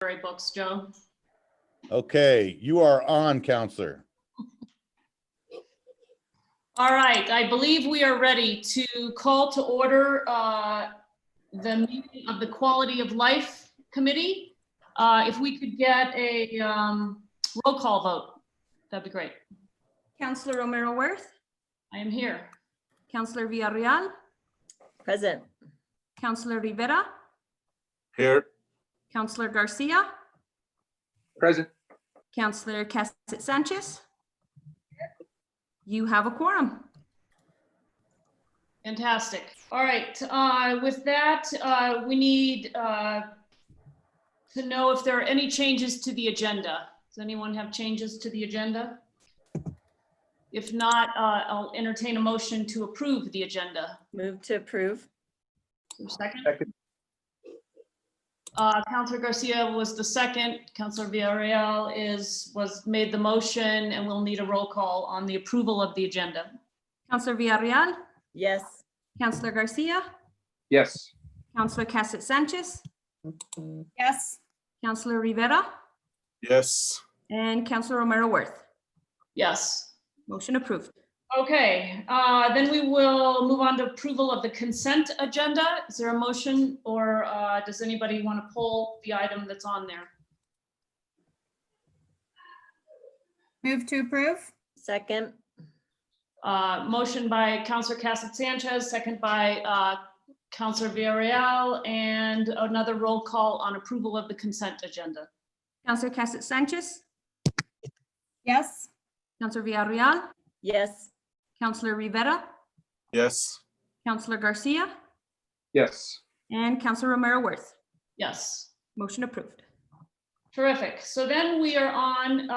books, Joe. Okay, you are on, Counselor. All right, I believe we are ready to call to order the meeting of the Quality of Life Committee. If we could get a roll call vote, that'd be great. Counselor Romero Worth, I am here. Counselor Villarreal, Present. Counselor Rivera, Here. Counselor Garcia, Present. Counselor Cassett Sanchez. You have a quorum. Fantastic. All right, with that, we need to know if there are any changes to the agenda. Does anyone have changes to the agenda? If not, I'll entertain a motion to approve the agenda. Move to approve. Second? Second. Councilor Garcia was the second. Councilor Villarreal was made the motion, and we'll need a roll call on the approval of the agenda. Counselor Villarreal, Yes. Counselor Garcia, Yes. Counselor Cassett Sanchez, Yes. Counselor Rivera, Yes. and Counselor Romero Worth. Yes. Motion approved. Okay, then we will move on to approval of the consent agenda. Is there a motion, or does anybody want to pull the item that's on there? Move to approve? Second. Motion by Councilor Cassett Sanchez, second by Councilor Villarreal, and another roll call on approval of the consent agenda. Counselor Cassett Sanchez, Yes. Counselor Villarreal, Yes. Counselor Rivera, Yes. Counselor Garcia, Yes. and Counselor Romero Worth. Yes. Motion approved. Terrific. So then we are on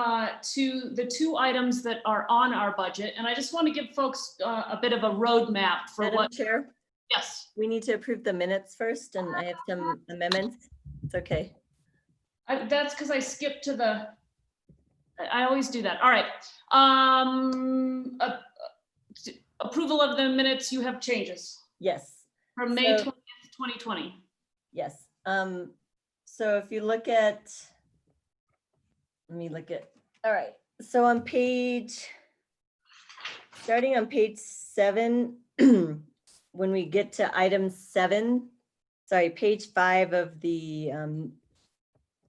to the two items that are on our budget. And I just want to give folks a bit of a roadmap for Madam what, Chair, yes. we need to approve the minutes first, and I have some amendments. It's okay. That's because I skipped to the, I always do that. All right. Approval of the minutes, you have changes Yes. from May So- 20th, 2020. Yes. So if you look at, let me look at, all right. So on starting on page 7, when we get to item 7, sorry, page 5 of the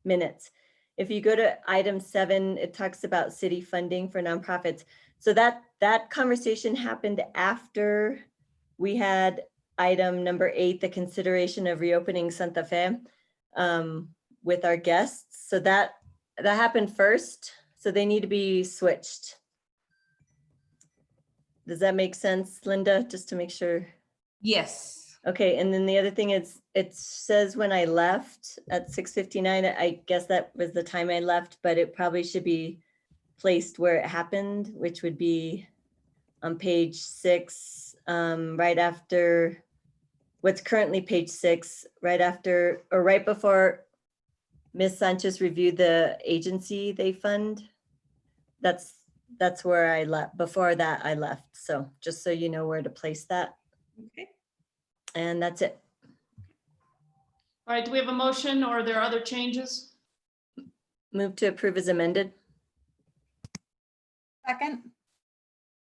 minutes. If you go to item 7, it talks about city funding for nonprofits. So that conversation happened after we had item number 8, the consideration of reopening Santa Fe with our guests. So that happened first. So they need to be switched. Does that make sense, Linda? Just to make sure. Yes. Okay, and then the other thing is, it says when I left at 6:59, I guess that was the time I left, but it probably should be placed where it happened, which would be on page 6, right after what's currently page 6, right after or right before Ms. Sanchez reviewed the agency they fund. That's where I left. Before that, I left. So just so you know where to place that. Okay. And that's it. All right, do we have a motion, or are there other changes? Move to approve as amended. Second?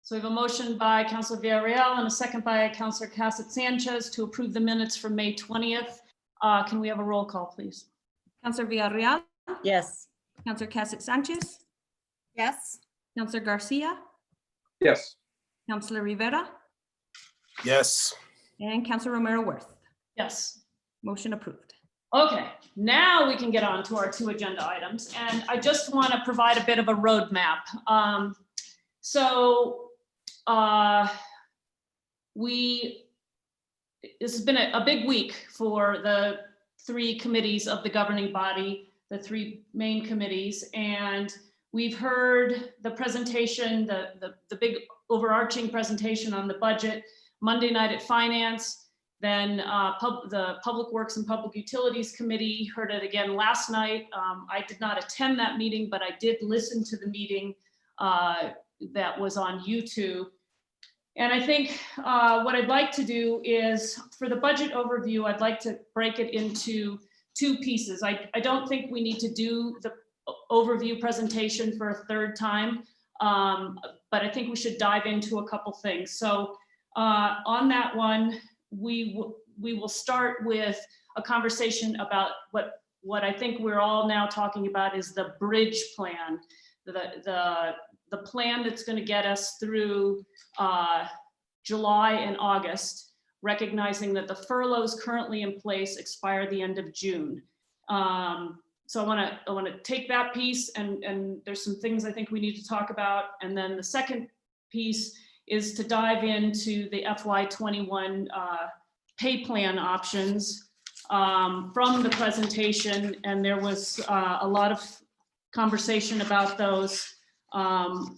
So we have a motion by Councilor Villarreal and a second by Councilor Cassett Sanchez to approve the minutes from May 20th. Can we have a roll call, please? Counselor Villarreal, Yes. Counselor Cassett Sanchez, Yes. Counselor Garcia, Yes. Counselor Rivera, Yes. and Counselor Romero Worth. Yes. Motion approved. Okay, now we can get on to our 2 agenda items, and I just want to provide a bit of a roadmap. This has been a big week for the 3 committees of the governing body, the 3 main committees, and we've heard the presentation, the big overarching presentation on the budget Monday night at Finance. Then the Public Works and Public Utilities Committee heard it again last night. I did not attend that meeting, but I did listen to the meeting that was on YouTube. And I think what I'd like to do is, for the budget overview, I'd like to break it into two pieces. I don't think we need to do the overview presentation for a third time, but I think we should dive into a couple things. So on that one, we will start with a conversation about what I think we're all now talking about is the bridge plan, the plan that's going to get us through July and August, recognizing that the furloughs currently in place expire the end of June. So I want to take that piece, and there's some things I think we need to talk about. And then the second piece is to dive into the FY21 pay plan options from the presentation. And there was a lot of conversation about those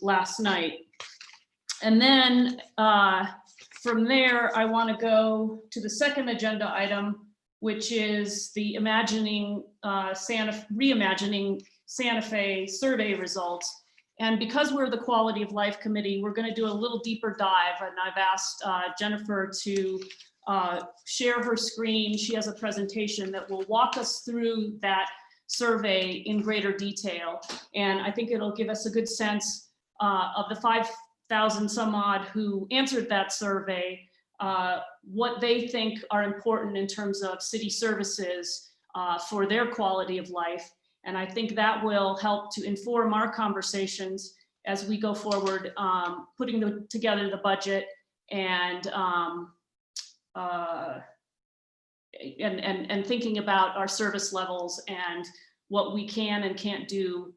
last night. And then from there, I want to go to the second agenda item, which is the Reimagining Santa Fe survey results. And because we're the Quality of Life Committee, we're going to do a little deeper dive. And I've asked Jennifer to share her screen. She has a presentation that will walk us through that survey in greater detail. And I think it'll give us a good sense of the 5,000 some odd who answered that survey, what they think are important in terms of city services for their quality of life. And I think that will help to inform our conversations as we go forward, putting together the budget and thinking about our service levels and what we can and can't do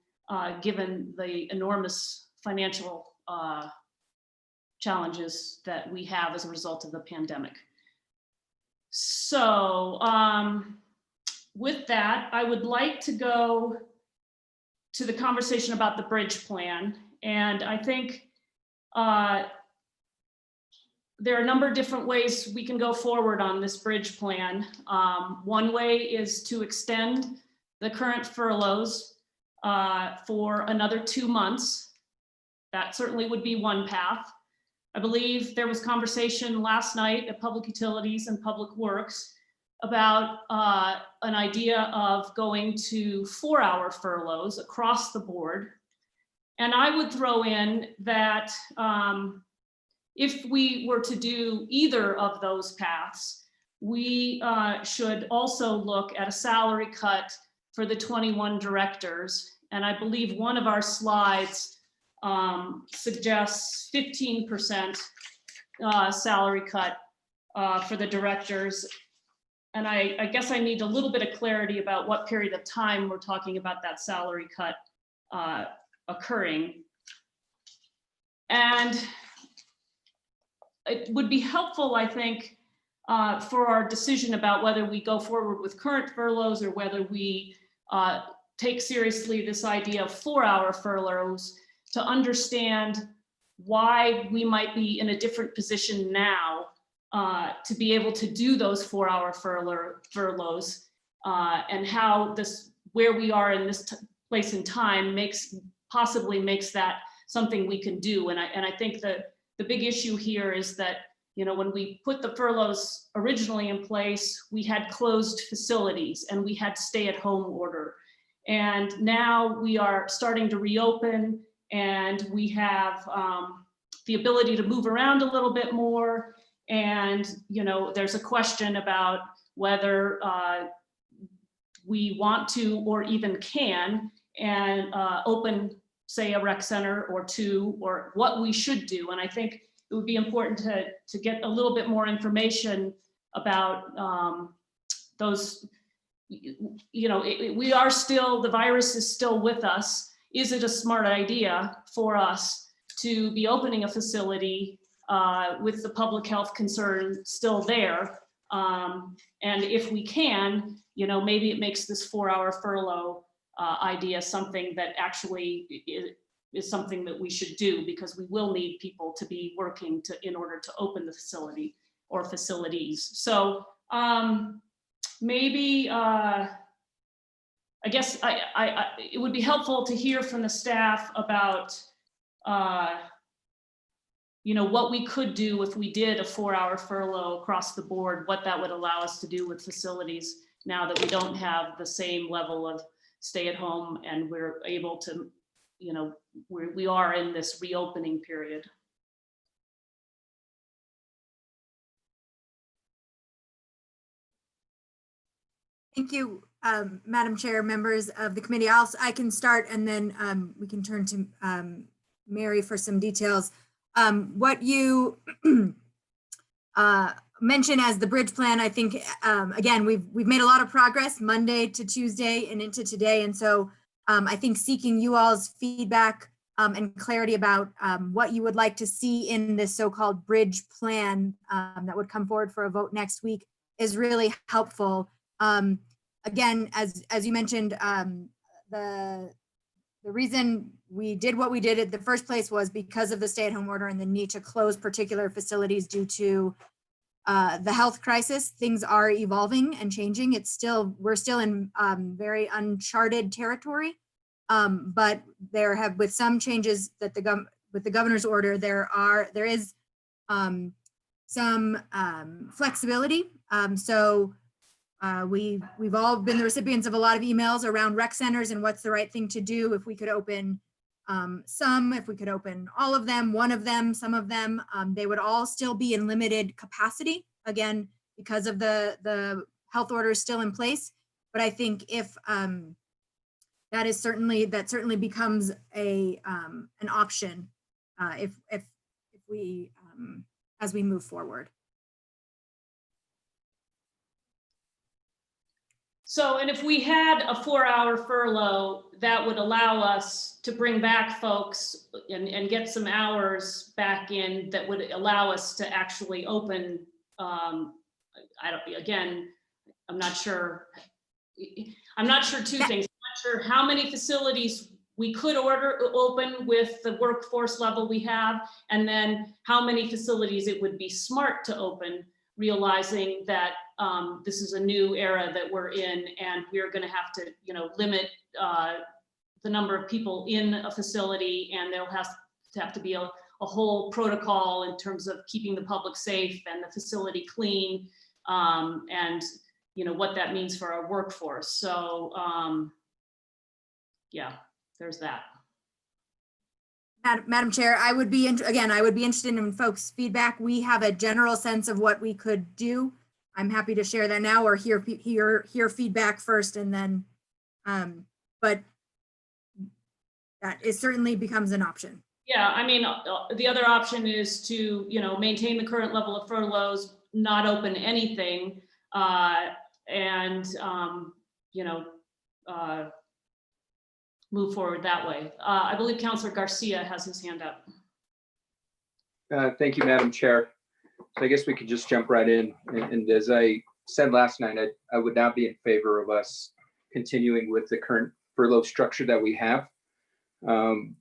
given the enormous financial challenges that we have as a result of the pandemic. So with that, I would like to go to the conversation about the bridge plan. And I think there are a number of different ways we can go forward on this bridge plan. One way is to extend the current furloughs for another 2 months. That certainly would be one path. I believe there was conversation last night at Public Utilities and Public Works about an idea of going to 4-hour furloughs across the board. And I would throw in that if we were to do either of those paths, we should also look at a salary cut for the 21 directors. And I believe one of our slides suggests 15% salary cut for the directors. And I guess I need a little bit of clarity about what period of time we're talking about that salary cut occurring. And it would be helpful, I think, for our decision about whether we go forward with current furloughs or whether we take seriously this idea of 4-hour furloughs, to understand why we might be in a different position now to be able to do those 4-hour furloughs and how where we are in this place in time possibly makes that something we can do. And I think that the big issue here is that, when we put the furloughs originally in place, we had closed facilities and we had stay-at-home order. And now we are starting to reopen, and we have the ability to move around a little bit more. And, there's a question about whether we want to or even can and open, say, a rec center or two, or what we should do. And I think it would be important to get a little bit more information about those. We are still, the virus is still with us. Is it a smart idea for us to be opening a facility with the public health concern still there? And if we can, maybe it makes this 4-hour furlough idea something that actually is something that we should do, because we will need people to be working in order to open the facility or facilities. So maybe I guess it would be helpful to hear from the staff about what we could do if we did a 4-hour furlough across the board, what that would allow us to do with facilities now that we don't have the same level of stay at home and we're able to, you know, we are in this reopening period. Thank you, Madam Chair, members of the committee. I can start and then we can turn to Mary for some details. What you mentioned as the bridge plan, I think, again, we've made a lot of progress Monday to Tuesday and into today. And so I think seeking you all's feedback and clarity about what you would like to see in this so-called bridge plan that would come forward for a vote next week is really helpful. Again, as you mentioned, the reason we did what we did at the first place was because of the stay-at-home order and the need to close particular facilities due to the health crisis. Things are evolving and changing. We're still in very uncharted territory, but with some changes that with the governor's order, there is some flexibility. We've all been the recipients of a lot of emails around rec centers and what's the right thing to do. If we could open if we could open all of them, one of them, some of them, they would all still be in limited capacity, again, because of the health orders still in place. But I think if that certainly becomes an option if we as we move forward. So, and if we had a 4-hour furlough, that would allow us to bring back folks and get some hours back in that would allow us to actually open. I'm not sure two things. I'm not sure how many facilities we could open with the workforce level we have, and then how many facilities it would be smart to open, realizing that this is a new era that we're in, and we're going to have to, limit the number of people in a facility, and there'll have to be a whole protocol in terms of keeping the public safe and the facility clean, and what that means for our workforce. So yeah, there's that. Madam Chair, I would be interested in folks' feedback. We have a general sense of what we could do. I'm happy to share that now, or hear feedback first, and then, but that certainly becomes an option. Yeah, I mean, the other option is to, maintain the current level of furloughs, not open anything, and move forward that way. I believe Councilor Garcia has his hand up. Thank you, Madam Chair. So I guess we could just jump right in. And as I said last night, I would not be in favor of us continuing with the current furlough structure that we have. One,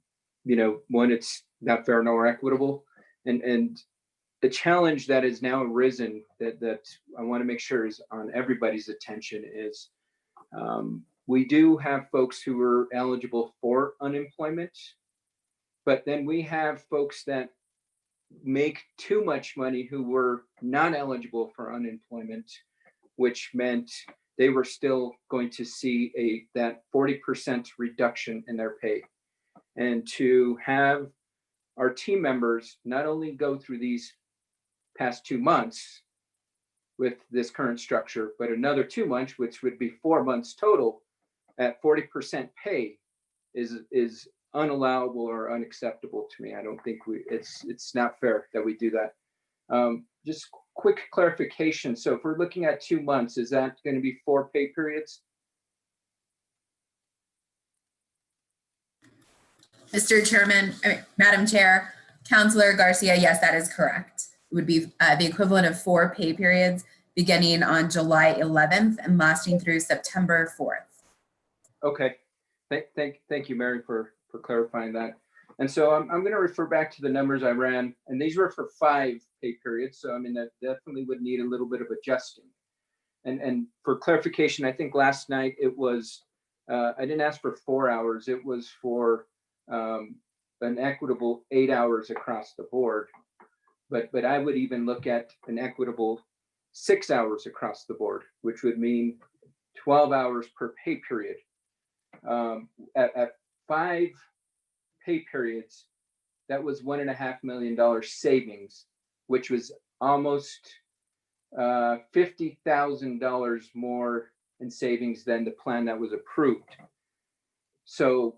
it's not fair nor equitable. And the challenge that has now arisen that I want to make sure is on everybody's attention is we do have folks who are eligible for unemployment, but then we have folks that make too much money who were not eligible for unemployment, which meant they were still going to see that 40% reduction in their pay. And to have our team members not only go through these past 2 months with this current structure, but another 2 months, which would be 4 months total at 40% pay is unallowable or unacceptable to me. I don't think it's not fair that we do that. Just quick clarification. So if we're looking at 2 months, is that going to be 4 pay periods? Mr. Chairman, Madam Chair, Councilor Garcia, yes, that is correct. It would be the equivalent of 4 pay periods beginning on July 11th and lasting through September 4th. Okay, thank you, Mary, for clarifying that. And so I'm going to refer back to the numbers I ran, and these were for 5 pay periods. So I mean, that definitely would need a little bit of adjusting. And for clarification, I think last night it was, I didn't ask for 4 hours. It was for an equitable 8 hours across the board. But I would even look at an equitable 6 hours across the board, which would mean 12 hours per pay period. At 5 pay periods, that was $1.5 million savings, which was almost $50,000 more in savings than the plan that was approved. So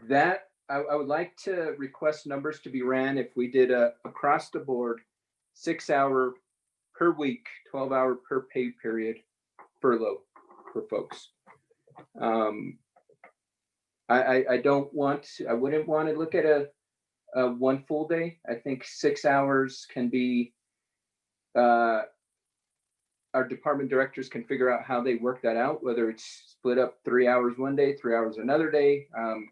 that I would like to request numbers to be ran if we did a across the board 6 hour per week, 12 hour per pay period furlough for folks. I wouldn't want to look at a 1 full day. I think 6 hours can be, our department directors can figure out how they work that out, whether it's split up 3 hours one day, 3 hours another day. I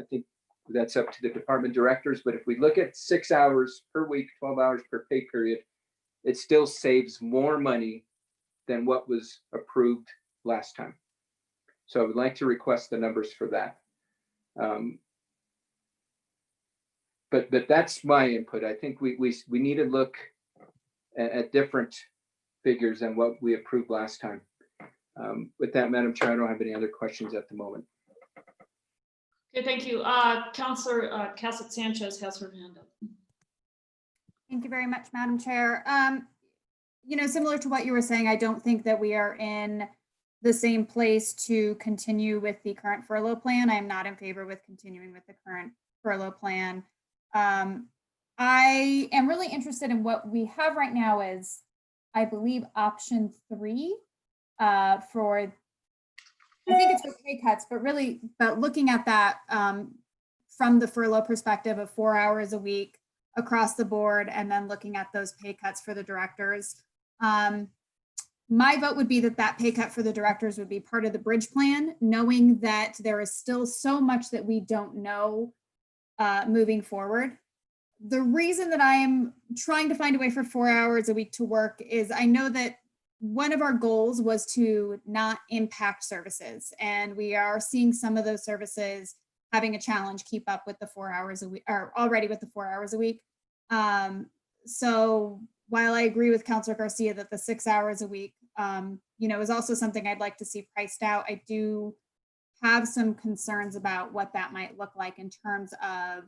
think that's up to the department directors, but if we look at 6 hours per week, 12 hours per pay period, it still saves more money than what was approved last time. So I would like to request the numbers for that. But that's my input. I think we need to look at different figures than what we approved last time. With that, Madam Chair, I don't have any other questions at the moment. Okay, thank you. Councillor Cassett Sanchez has her hand up. Thank you very much, Madam Chair. Similar to what you were saying, I don't think that we are in the same place to continue with the current furlough plan. I'm not in favor with continuing with the current furlough plan. I am really interested in what we have right now is, I believe, option 3 for, I think it's for pay cuts, but really, looking at that from the furlough perspective of 4 hours a week across the board, and then looking at those pay cuts for the directors. My vote would be that pay cut for the directors would be part of the bridge plan, knowing that there is still so much that we don't know moving forward. The reason that I am trying to find a way for 4 hours a week to work is I know that one of our goals was to not impact services, and we are seeing some of those services having a challenge keep up with the 4 hours a week, or already with the 4 hours a week. So while I agree with Councilor Garcia that the 6 hours a week, is also something I'd like to see priced out, I do have some concerns about what that might look like in terms of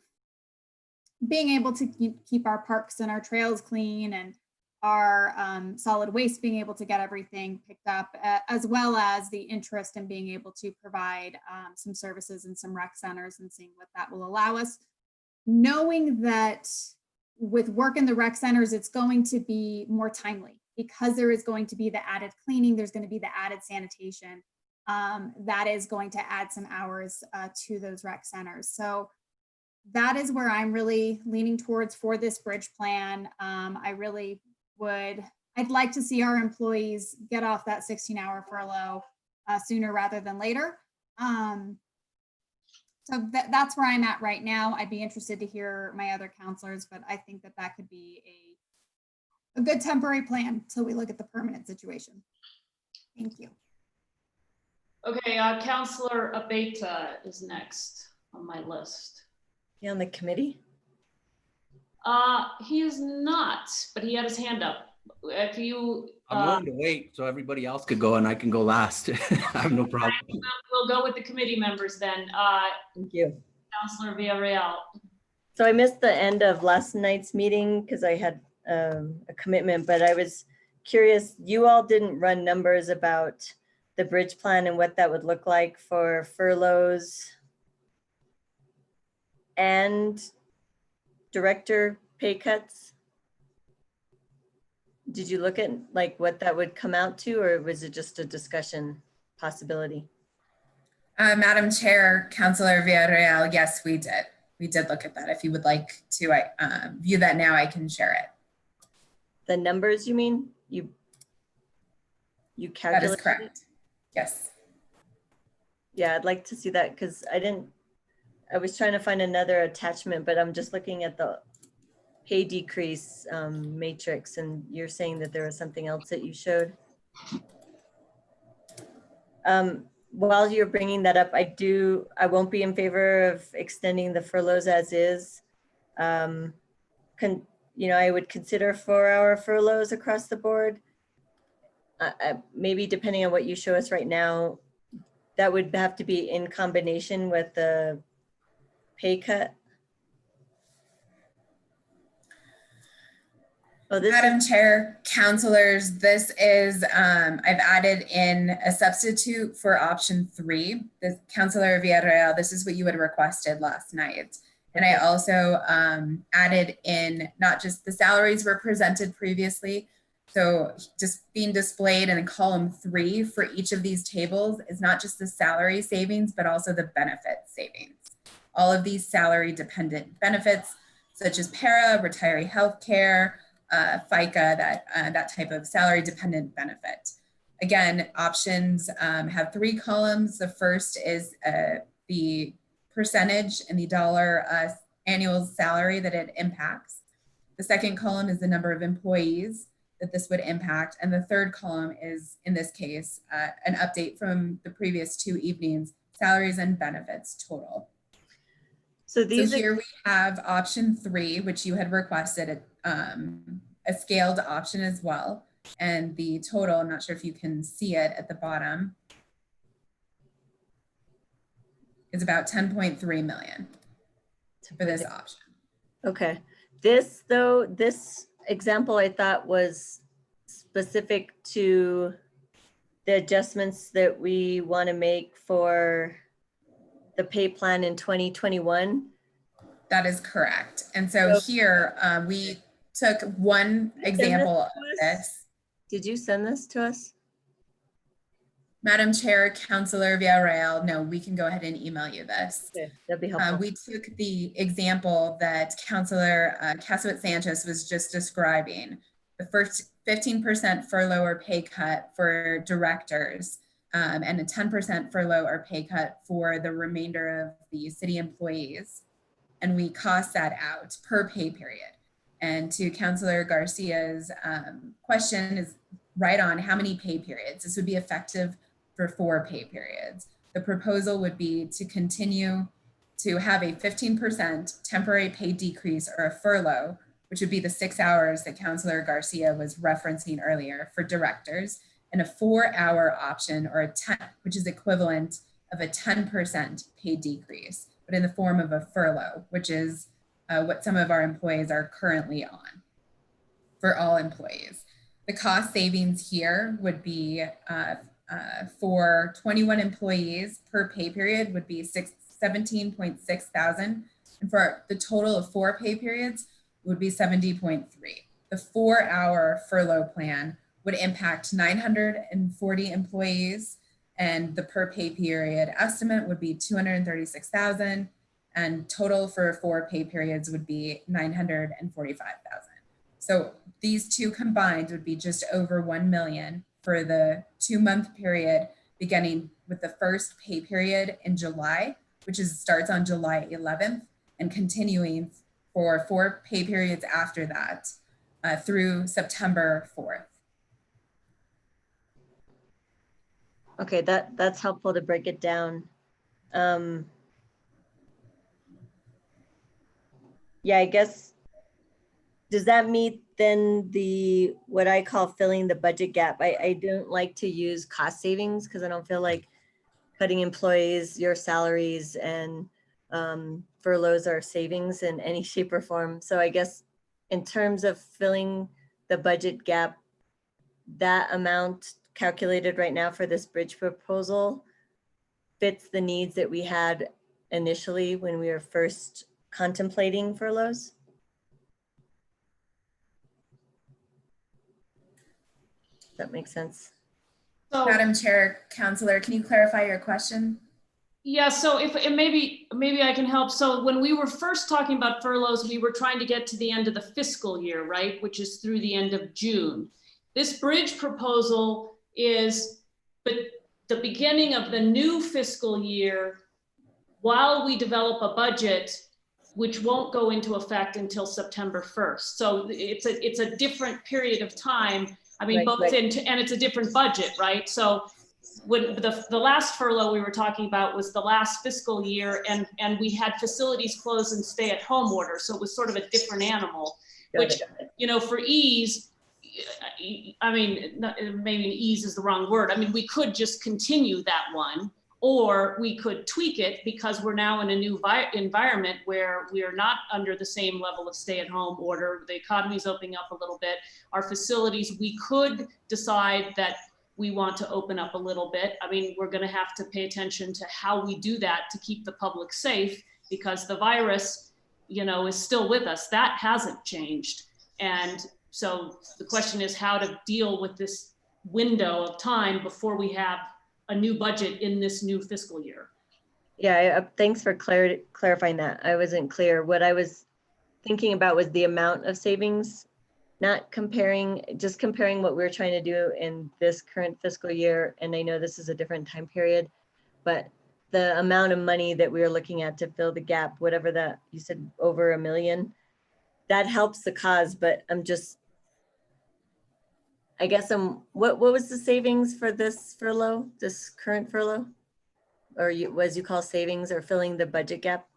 being able to keep our parks and our trails clean, and our solid waste being able to get everything picked up, as well as the interest in being able to provide some services in some rec centers and seeing what that will allow us. Knowing that with work in the rec centers, it's going to be more timely because there is going to be the added cleaning, there's going to be the added sanitation. That is going to add some hours to those rec centers. So that is where I'm really leaning towards for this bridge plan. I'd like to see our employees get off that 16-hour furlough sooner rather than later. So that's where I'm at right now. I'd be interested to hear my other counselors, but I think that could be a good temporary plan till we look at the permanent situation. Thank you. Okay, Councillor Abeyta is next on my list. You on the committee? He is not, but he had his hand up. If you, I'm willing to wait so everybody else could go and I can go last. I have no problem. We'll go with the committee members then. Thank you. Councillor Villarreal. So I missed the end of last night's meeting because I had a commitment, but I was curious, you all didn't run numbers about the bridge plan and what that would look like for furloughs and director pay cuts? Did you look at like what that would come out to, or was it just a discussion possibility? Madam Chair, Councilor Villarreal, yes, we did. We did look at that. If you would like to view that now, I can share it. The numbers, you mean? You calculated? That is correct. Yes. Yeah, I'd like to see that because I was trying to find another attachment, but I'm just looking at the pay decrease matrix, and you're saying that there was something else that you showed. While you're bringing that up, I won't be in favor of extending the furloughs as is. I would consider 4-hour furloughs across the board. maybe depending on what you show us right now, that would have to be in combination with the pay cut. Oh, this Madam is, Chair, councilors, this is, I've added in a substitute for option 3. This Councilor Villarreal, this is what you had requested last night. And I also added in not just the salaries were presented previously. So just being displayed in column 3 for each of these tables is not just the salary savings, but also the benefit savings. All of these salary dependent benefits, such as para, retiree healthcare, FICA, that type of salary dependent benefit. Again, options have 3 columns. The first is the percentage and the dollar annual salary that it impacts. The second column is the number of employees that this would impact. And the third column is, in this case, an update from the previous 2 evenings, salaries and benefits total. so these So here we have option 3, which you had requested, a scaled option as well. And the total, I'm not sure if you can see it at the bottom, is about 10.3 million for this option. Okay, this though, this example I thought was specific to the adjustments that we want to make for the pay plan in 2021. That is correct. And so here we took one example of this. Did you send this to us? Madam Chair, Councilor Villarreal, no, we can go ahead and email you this. Okay, that'd be helpful. We took the example that Councilor Casawit Sanchez was just describing, the first 15% furlough or pay cut for directors, and a 10% furlough or pay cut for the remainder of the city employees. And we cost that out per pay period. And to Councilor Garcia's question is right on how many pay periods. This would be effective for 4 pay periods. The proposal would be to continue to have a 15% temporary pay decrease or a furlough, which would be the 6 hours that Councilor Garcia was referencing earlier for directors, and a 4-hour option or a 10, which is equivalent of a 10% pay decrease, but in the form of a furlough, which is what some of our employees are currently on for all employees. The cost savings here would be for 21 employees per pay period would be 17.6 thousand. And for the total of 4 pay periods would be 70.3. The 4-hour furlough plan would impact 940 employees, and the per pay period estimate would be 236,000, and total for 4 pay periods would be 945,000. So these 2 combined would be just over 1 million for the 2-month period, beginning with the first pay period in July, which starts on July 11th, and continuing for 4 pay periods after that through September 4th. Okay, that's helpful to break it down. Yeah, I guess, does that meet then the, what I call filling the budget gap? I don't like to use cost savings because I don't feel like cutting employees, your salaries, and furloughs are savings in any shape or form. So I guess in terms of filling the budget gap, that amount calculated right now for this bridge proposal fits the needs that we had initially when we were first contemplating furloughs? Does that make sense? So, Madam Chair, Councilor, can you clarify your question? yeah, so if and maybe I can help. So when we were first talking about furloughs, we were trying to get to the end of the fiscal year, right? Which is through the end of June. This bridge proposal is the beginning of the new fiscal year while we develop a budget, which won't go into effect until September 1st. So it's a different period of time. I mean, Right. and it's a different budget, right? So when the last furlough we were talking about was the last fiscal year, and we had facilities close and stay at home order. So it was sort of a different animal, which, you know, for ease, I mean, maybe ease is the wrong word. I mean, we could just continue that one, or we could tweak it because we're now in a new environment where we are not under the same level of stay-at-home order. The economy's opening up a little bit. Our facilities, we could decide that we want to open up a little bit. I mean, we're going to have to pay attention to how we do that to keep the public safe, because the virus, you know, is still with us. That hasn't changed. And so the question is how to deal with this window of time before we have a new budget in this new fiscal year. Yeah, thanks for clarifying that. I wasn't clear. What I was thinking about was the amount of savings, not comparing, just comparing what we're trying to do in this current fiscal year. And I know this is a different time period, but the amount of money that we are looking at to fill the gap, whatever that, you said over $1 million, that helps the cause, but I'm just, I guess what was the savings for this furlough, this current furlough? Or as you call savings, or filling the budget gap?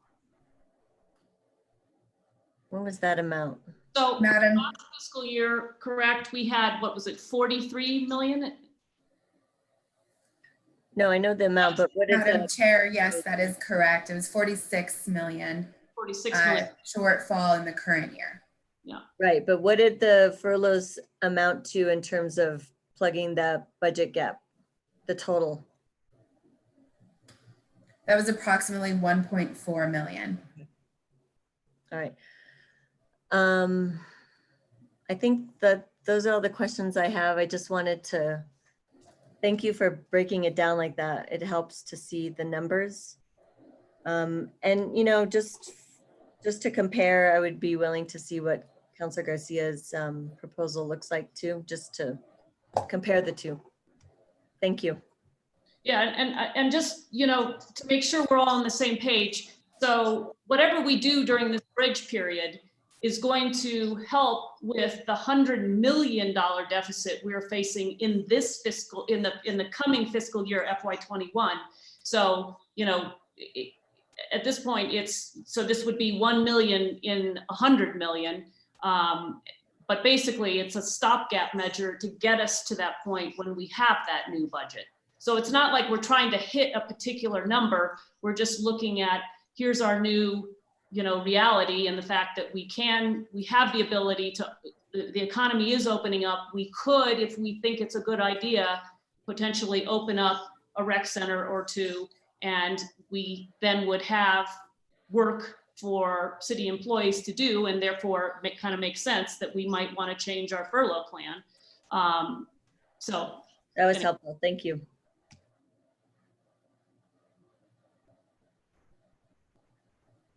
What was that amount? So Madam, last fiscal year, correct, we had, what was it, 43 million? No, I know the amount, but what is Madam that? Chair, yes, that is correct. It was 46 million 46 million. shortfall in the current year. Right, but what did the furloughs amount to in terms of plugging that budget gap, the total? That was approximately 1.4 million. All right. I think that those are all the questions I have. I just wanted to thank you for breaking it down like that. It helps to see the numbers. And, you know, just to compare, I would be willing to see what Councilor Garcia's proposal looks like too, just to compare the two. Thank you. Yeah, and just, you know, to make sure we're all on the same page. So whatever we do during this bridge period is going to help with the $100 million deficit we're facing in this fiscal, in the coming fiscal year, FY21. So, you know, at this point, so this would be 1 million in 100 million. But basically it's a stopgap measure to get us to that point when we have that new budget. So it's not like we're trying to hit a particular number. We're just looking at, here's our new, you know, reality, and the fact that we have the ability to, the economy is opening up. We could, if we think it's a good idea, potentially open up a rec center or two, and we then would have work for city employees to do, and therefore it kind of makes sense that we might want to change our furlough plan. So that was helpful. Thank you.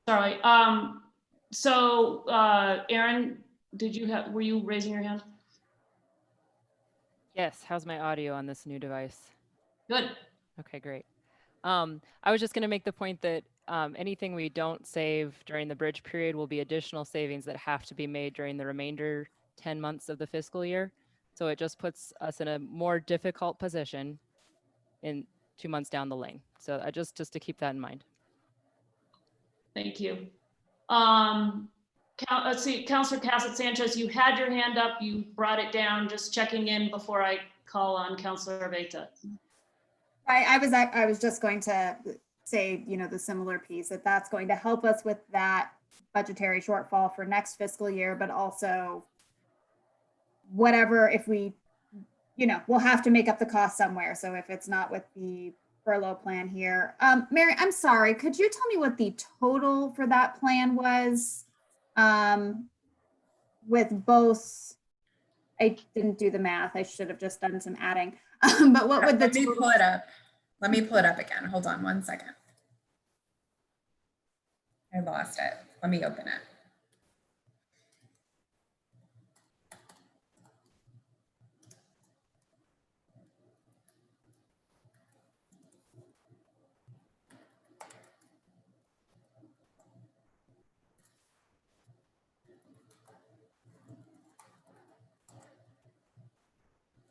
Sorry. So Aaron, were you raising your hand? Yes. How's my audio on this new device? Good. Okay, great. I was just going to make the point that anything we don't save during the bridge period will be additional savings that have to be made during the remainder 10 months of the fiscal year. So it just puts us in a more difficult position in 2 months down the lane. So just to keep that in mind. Thank you. Let's see, Councilor Cassett-Sanchez, you had your hand up, you brought it down, just checking in before I call on Councilor Veta. I was just going to say, you know, the similar piece, that's going to help us with that budgetary shortfall for next fiscal year, but also whatever, if we, you know, we'll have to make up the cost somewhere. So if it's not with the furlough plan here. Mary, I'm sorry, could you tell me what the total for that plan was? With both, I didn't do the math. I should have just done some adding. But what would the Let me pull it up. Let me pull it up again. Hold on 1 second. I lost it. Let me open it.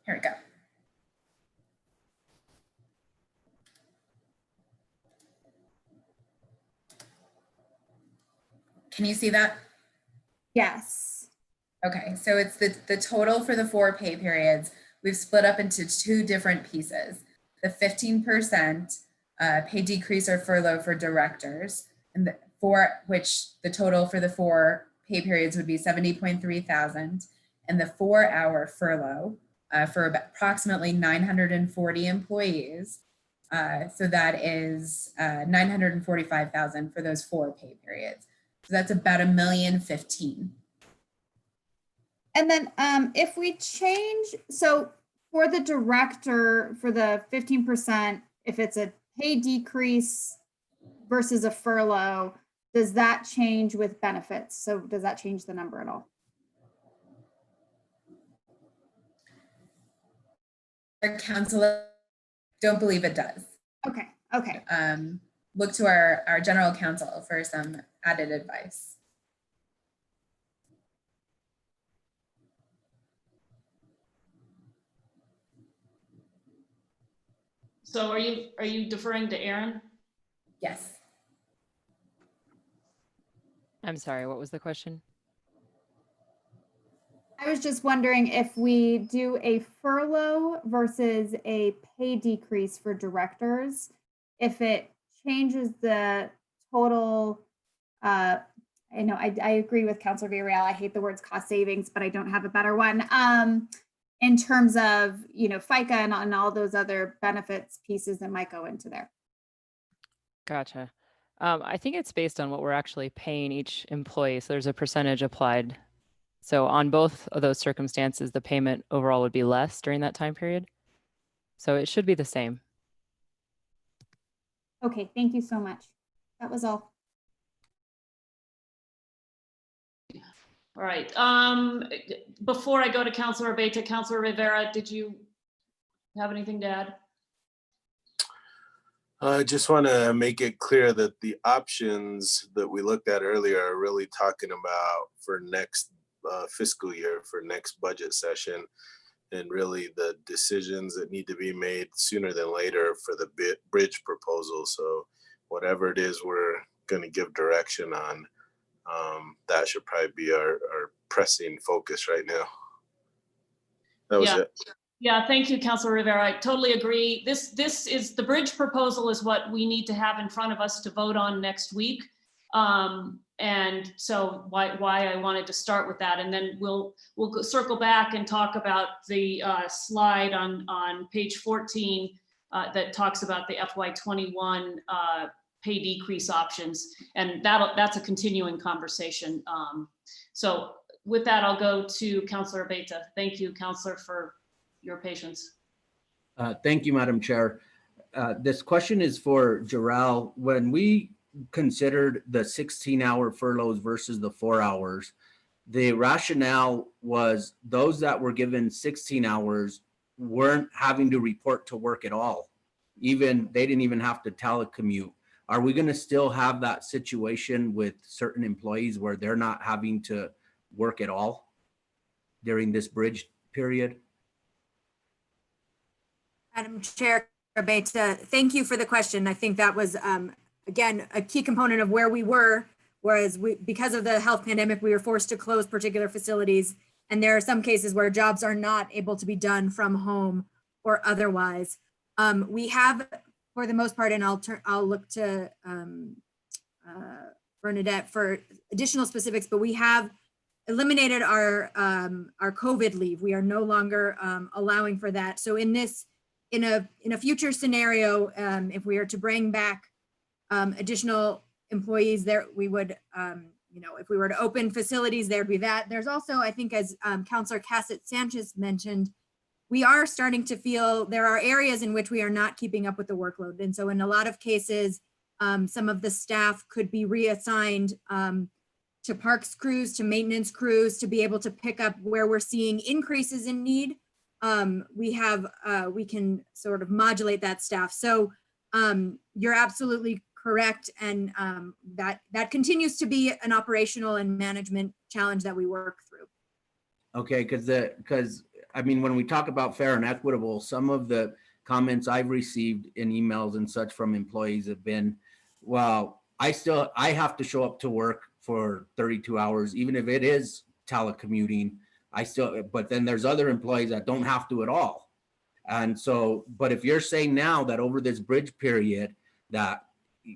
Here we go. Can you see that? Yes. Okay, so it's the total for the 4 pay periods. We've split up into 2 different pieces. The 15% pay decrease or furlough for directors, and for which the total for the 4 pay periods would be 70.3 thousand, and the 4-hour furlough for approximately 940 employees. So that is 945,000 for those 4 pay periods. So that's about $1,015,000. And then if we change, so for the director, for the 15%, if it's a pay decrease versus a furlough, does that change with benefits? So does that change the number at all? Counselor, don't believe it does. Okay, okay. Look to our general counsel for some added advice. So are you deferring to Aaron? Yes. I'm sorry, what was the question? I was just wondering if we do a furlough versus a pay decrease for directors, if it changes the total, I know I agree with Councilor Villarreal. I hate the words cost savings, but I don't have a better one. In terms of, FICA and all those other benefits pieces that might go into there. Gotcha. I think it's based on what we're actually paying each employee. So there's a percentage applied. So on both of those circumstances, the payment overall would be less during that time period. So it should be the same. Okay, thank you so much. That was all. All right. Before I go to Councilor Beta, Councilor Rivera, did you have anything to add? I just want to make it clear that the options that we looked at earlier are really talking about for next fiscal year, for next budget session, and really the decisions that need to be made sooner than later for the bridge proposal. So whatever it is we're going to give direction on, that should probably be our pressing focus right now. That was it. Yeah, thank you, Councilor Rivera. I totally agree. This is the bridge proposal is what we need to have in front of us to vote on next week. And so why I wanted to start with that, and then we'll circle back and talk about the slide on page 14 that talks about the FY21 pay decrease options, and that's a continuing conversation. So with that, I'll go to Councilor Beta. Thank you, Councilor, for your patience. Thank you, Madam Chair. This question is for Jarrell. When we considered the 16-hour furloughs versus the 4 hours, the rationale was those that were given 16 hours weren't having to report to work at all. They didn't even have to telecommute. Are we going to still have that situation with certain employees where they're not having to work at all during this bridge period? Madam Chair, Beta, thank you for the question. I think that was, again, a key component of where we were, whereas because of the health pandemic, we were forced to close particular facilities. And there are some cases where jobs are not able to be done from home or otherwise. We have, for the most part, and I'll look to Bernadette for additional specifics, but we have eliminated our COVID leave. We are no longer allowing for that. So in a future scenario, if we are to bring back additional employees there, we would, if we were to open facilities, there'd be that. There's also, I think, as Councilor Cassett-Sanchez mentioned, we are starting to feel there are areas in which we are not keeping up with the workload. And so in a lot of cases, some of the staff could be reassigned to parks crews, to maintenance crews, to be able to pick up where we're seeing increases in need. We can sort of modulate that staff. So you're absolutely correct. And that continues to be an operational and management challenge that we work through. Okay, because I mean, when we talk about fair and equitable, some of the comments I've received in emails and such from employees have been, well, I have to show up to work for 32 hours, even if it is telecommuting. But then there's other employees that don't have to at all. And so, but if you're saying now that over this bridge period that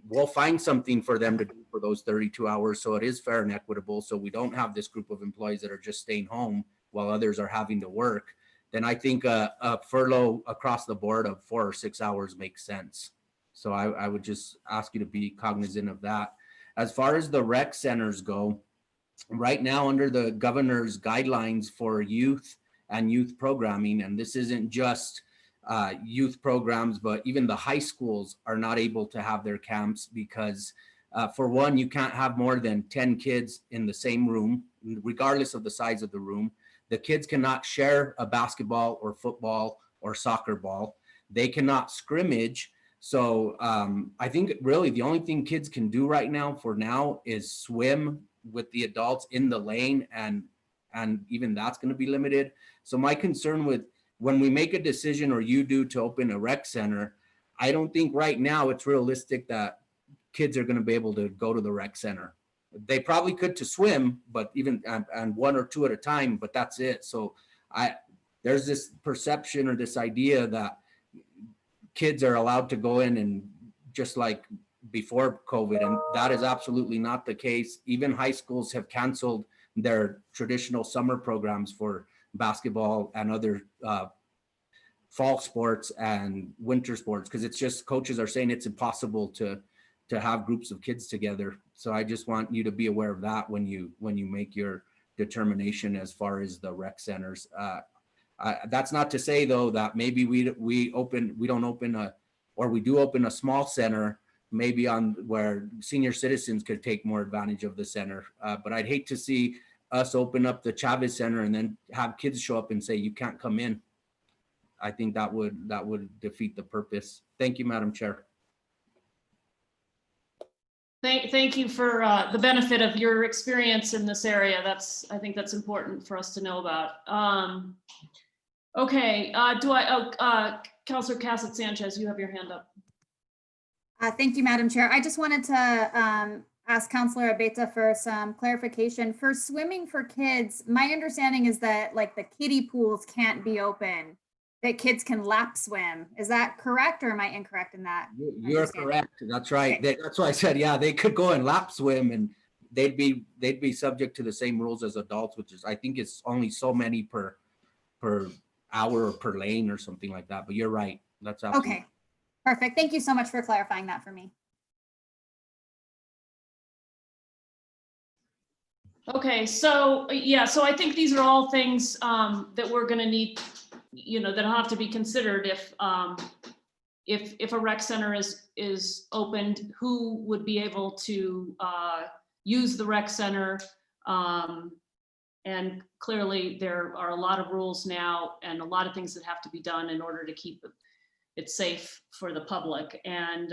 we'll find something for them to do for those 32 hours, so it is fair and equitable, so we don't have this group of employees that are just staying home while others are having to work, then I think a furlough across the board of 4 or 6 hours makes sense. So I would just ask you to be cognizant of that. As far as the rec centers go, right now under the governor's guidelines for youth and youth programming, and this isn't just youth programs, but even the high schools are not able to have their camps because for one, you can't have more than 10 kids in the same room, regardless of the size of the room. The kids cannot share a basketball or football or soccer ball. They cannot scrimmage. So I think really the only thing kids can do right now for now is swim with the adults in the lane, and even that's going to be limited. So my concern with when we make a decision, or you do, to open a rec center, I don't think right now it's realistic that kids are going to be able to go to the rec center. They probably could to swim, but even and 1 or 2 at a time, but that's it. So there's this perception or this idea that kids are allowed to go in and just like before COVID, and that is absolutely not the case. Even high schools have canceled their traditional summer programs for basketball and other fall sports and winter sports, because it's just coaches are saying it's impossible to have groups of kids together. So I just want you to be aware of that when you make your determination as far as the rec centers. That's not to say though that maybe we don't open a small center, maybe on where senior citizens could take more advantage of the center. But I'd hate to see us open up the Chavez Center and then have kids show up and say you can't come in. I think that would defeat the purpose. Thank you, Madam Chair. Thank you for the benefit of your experience in this area. I think that's important for us to know about. Okay, Councilor Cassett Sanchez, you have your hand up. Thank you, Madam Chair. I just wanted to ask Councilor Abeta for some clarification. For swimming for kids, my understanding is that like the kiddie pools can't be open, that kids can lap swim. Is that correct, or am I incorrect in that? You're correct. That's right. Okay. That's why I said, yeah, they could go and lap swim and they'd be subject to the same rules as adults, which is, I think it's only so many per hour or per lane or something like that. But you're right. That's absolutely Okay, perfect. Thank you so much for clarifying that for me. Okay, so yeah, so I think these are all things that we're going to need, that'll have to be considered if a rec center is opened, who would be able to use the rec center. And clearly there are a lot of rules now and a lot of things that have to be done in order to keep it safe for the public. And,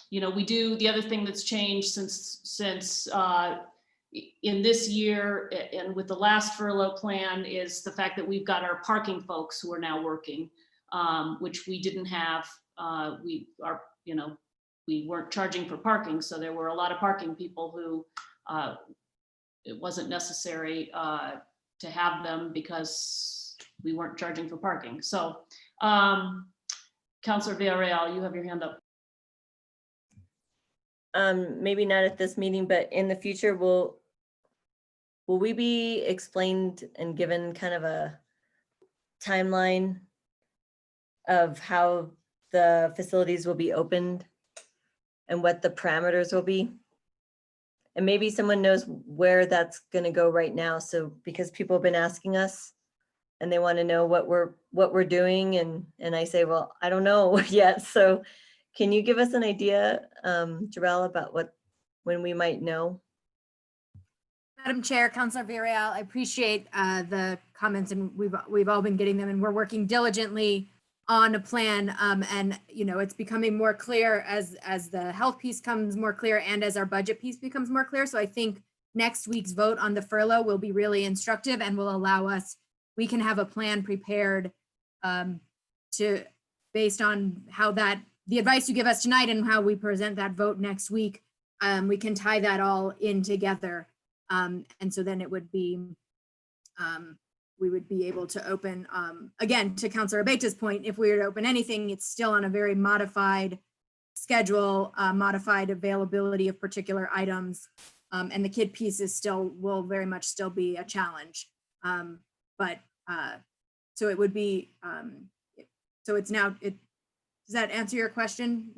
the other thing that's changed since in this year and with the last furlough plan is the fact that we've got our parking folks who are now working, which we didn't have. We weren't charging for parking. So there were a lot of parking people who it wasn't necessary to have them because we weren't charging for parking. So Councilor Villarreal, you have your hand up. Maybe not at this meeting, but in the future, will we be explained and given kind of a timeline of how the facilities will be opened and what the parameters will be? And maybe someone knows where that's going to go right now. So because people have been asking us and they want to know what we're doing, and I say, well, I don't know yet. So can you give us an idea, Jarrell, about when we might know? Madam Chair, Councilor Villarreal, I appreciate the comments, and we've all been getting them, and we're working diligently on a plan. And it's becoming more clear as the health piece comes more clear and as our budget piece becomes more clear. So I think next week's vote on the furlough will be really instructive and will allow us, we can have a plan prepared based on how the advice you give us tonight and how we present that vote next week, we can tie that all in together. And so then it would be, we would be able to open, again, to Councilor Abeta's point, if we were to open anything, it's still on a very modified schedule, modified availability of particular items. And the kid piece is still, will very much still be a challenge. So it would be, so it's now, does that answer your question?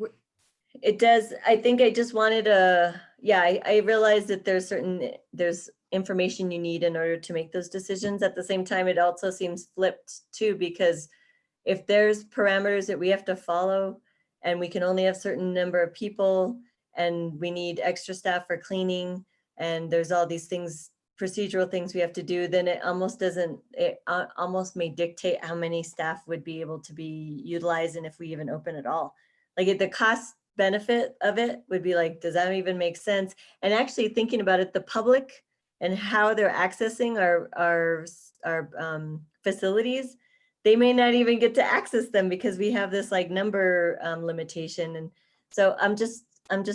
It does. I think I just wanted to, yeah, I realized that there's information you need in order to make those decisions. At the same time, it also seems flipped too, because if there's parameters that we have to follow and we can only have certain number of people and we need extra staff for cleaning and there's all these things, procedural things we have to do, then it almost doesn't, it almost may dictate how many staff would be able to be utilized and if we even open at all. Like the cost benefit of it would be like, does that even make sense? And actually thinking about it, the public and how they're accessing our facilities, they may not even get to access them because we have this like number limitation. And so I'm just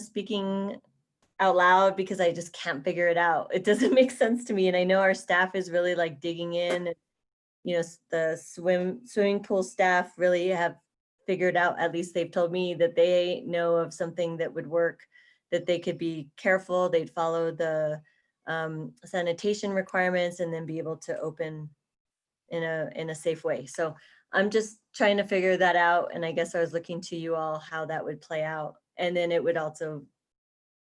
speaking out loud because I just can't figure it out. It doesn't make sense to me. And I know our staff is really like digging in, and, you know, the swimming pool staff really have figured out, at least they've told me that they know of something that would work, that they could be careful, they'd follow the sanitation requirements and then be able to open in a safe way. So I'm just trying to figure that out. And I guess I was looking to you all how that would play out. And then it would also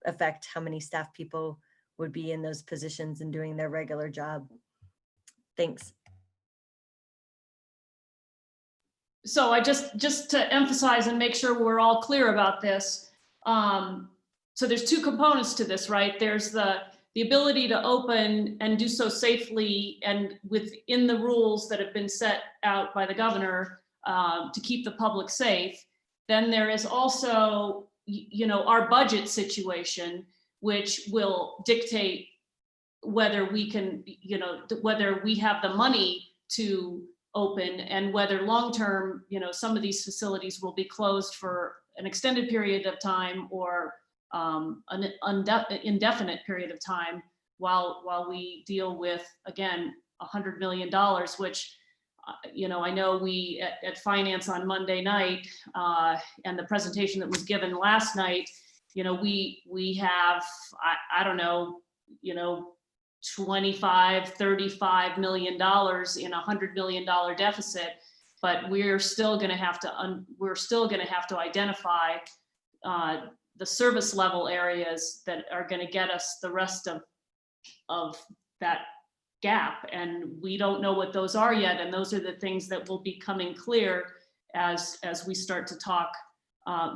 affect how many staff people would be in those positions and doing their regular job. Thanks. So I just to emphasize and make sure we're all clear about this. So there's two components to this, right? There's the ability to open and do so safely and within the rules that have been set out by the governor to keep the public safe. Then there is also, you know, our budget situation, which will dictate whether we can, you know, whether we have the money to open and whether long-term, you know, some of these facilities will be closed for an extended period of time or an indefinite period of time while we deal with, again, $100 million, which, you know, I know we at finance on Monday night and the presentation that was given last night, you know, we have, I don't know, you know, $25-35 million in $100 million deficit, but we're still going to have to identify the service level areas that are going to get us the rest of that gap, and we don't know what those are yet, and those are the things that will be coming clear as we start to talk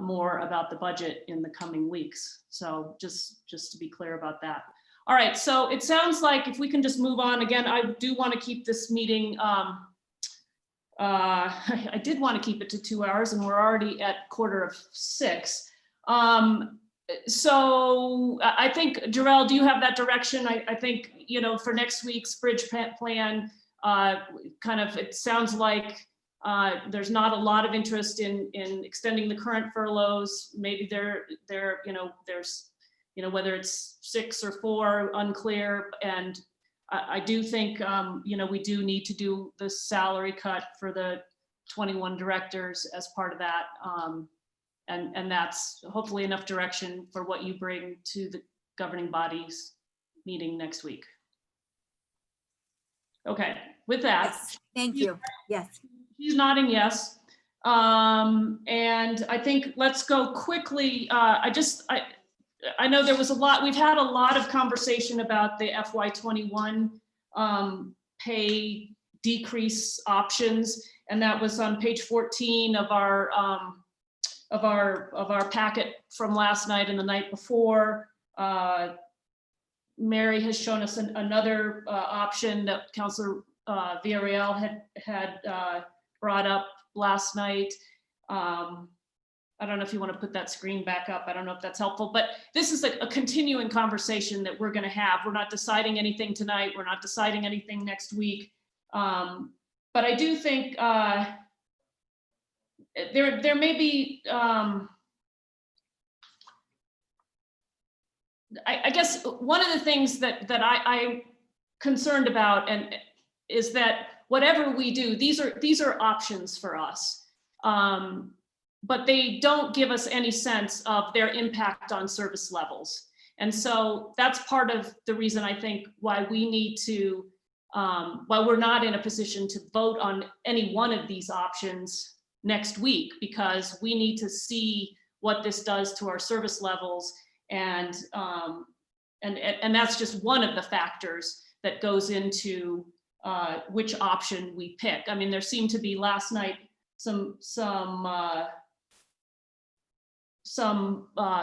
more about the budget in the coming weeks. So just to be clear about that. All right, so it sounds like if we can just move on. Again, I do want to keep this meeting, I did want to keep it to 2 hours and we're already at 5:45. So I think, Jarrell, do you have that direction? I think, you know, for next week's bridge plan, kind of, it sounds like there's not a lot of interest in extending the current furloughs. Maybe there, you know, there's, you know, whether it's 6 or 4, unclear. And I do think, you know, we do need to do the salary cut for the 21 directors as part of that. And that's hopefully enough direction for what you bring to the governing bodies meeting next week. Okay, with that. Yes, thank you. Yes. He's nodding yes. And I think let's go quickly. I know there was a lot, we've had a lot of conversation about the FY21 pay decrease options. And that was on page 14 of our packet from last night and the night before. Mary has shown us another option that Councilor Villarreal had brought up last night. I don't know if you want to put that screen back up. I don't know if that's helpful, but this is a continuing conversation that we're going to have. We're not deciding anything tonight. We're not deciding anything next week. But I do think there may be I guess one of the things that I'm concerned about and is that whatever we do, these are options for us. But they don't give us any sense of their impact on service levels. And so that's part of the reason I think why we need to, while we're not in a position to vote on any one of these options next week, because we need to see what this does to our service levels. And that's just one of the factors that goes into which option we pick. I mean, there seemed to be last night some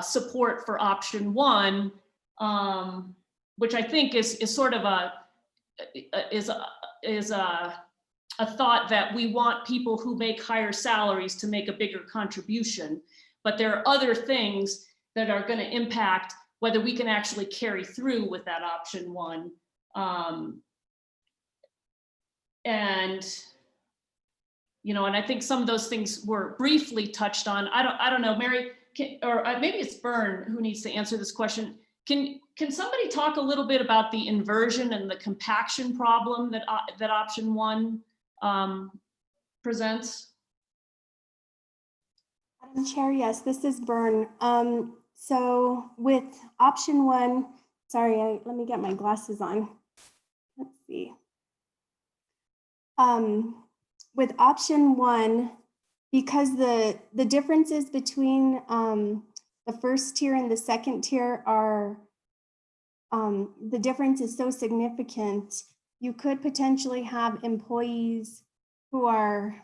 support for option one, which I think is sort of a thought that we want people who make higher salaries to make a bigger contribution. But there are other things that are going to impact whether we can actually carry through with that option one. And I think some of those things were briefly touched on. I don't know, Mary, or maybe it's Byrne who needs to answer this question. Can somebody talk a little bit about the inversion and the compaction problem that option one presents? Madam Chair, yes, this is Byrne. So with option one, sorry, let me get my glasses on. Let's see. With option one, because the differences between the first tier and the second tier are, the difference is so significant, you could potentially have employees who are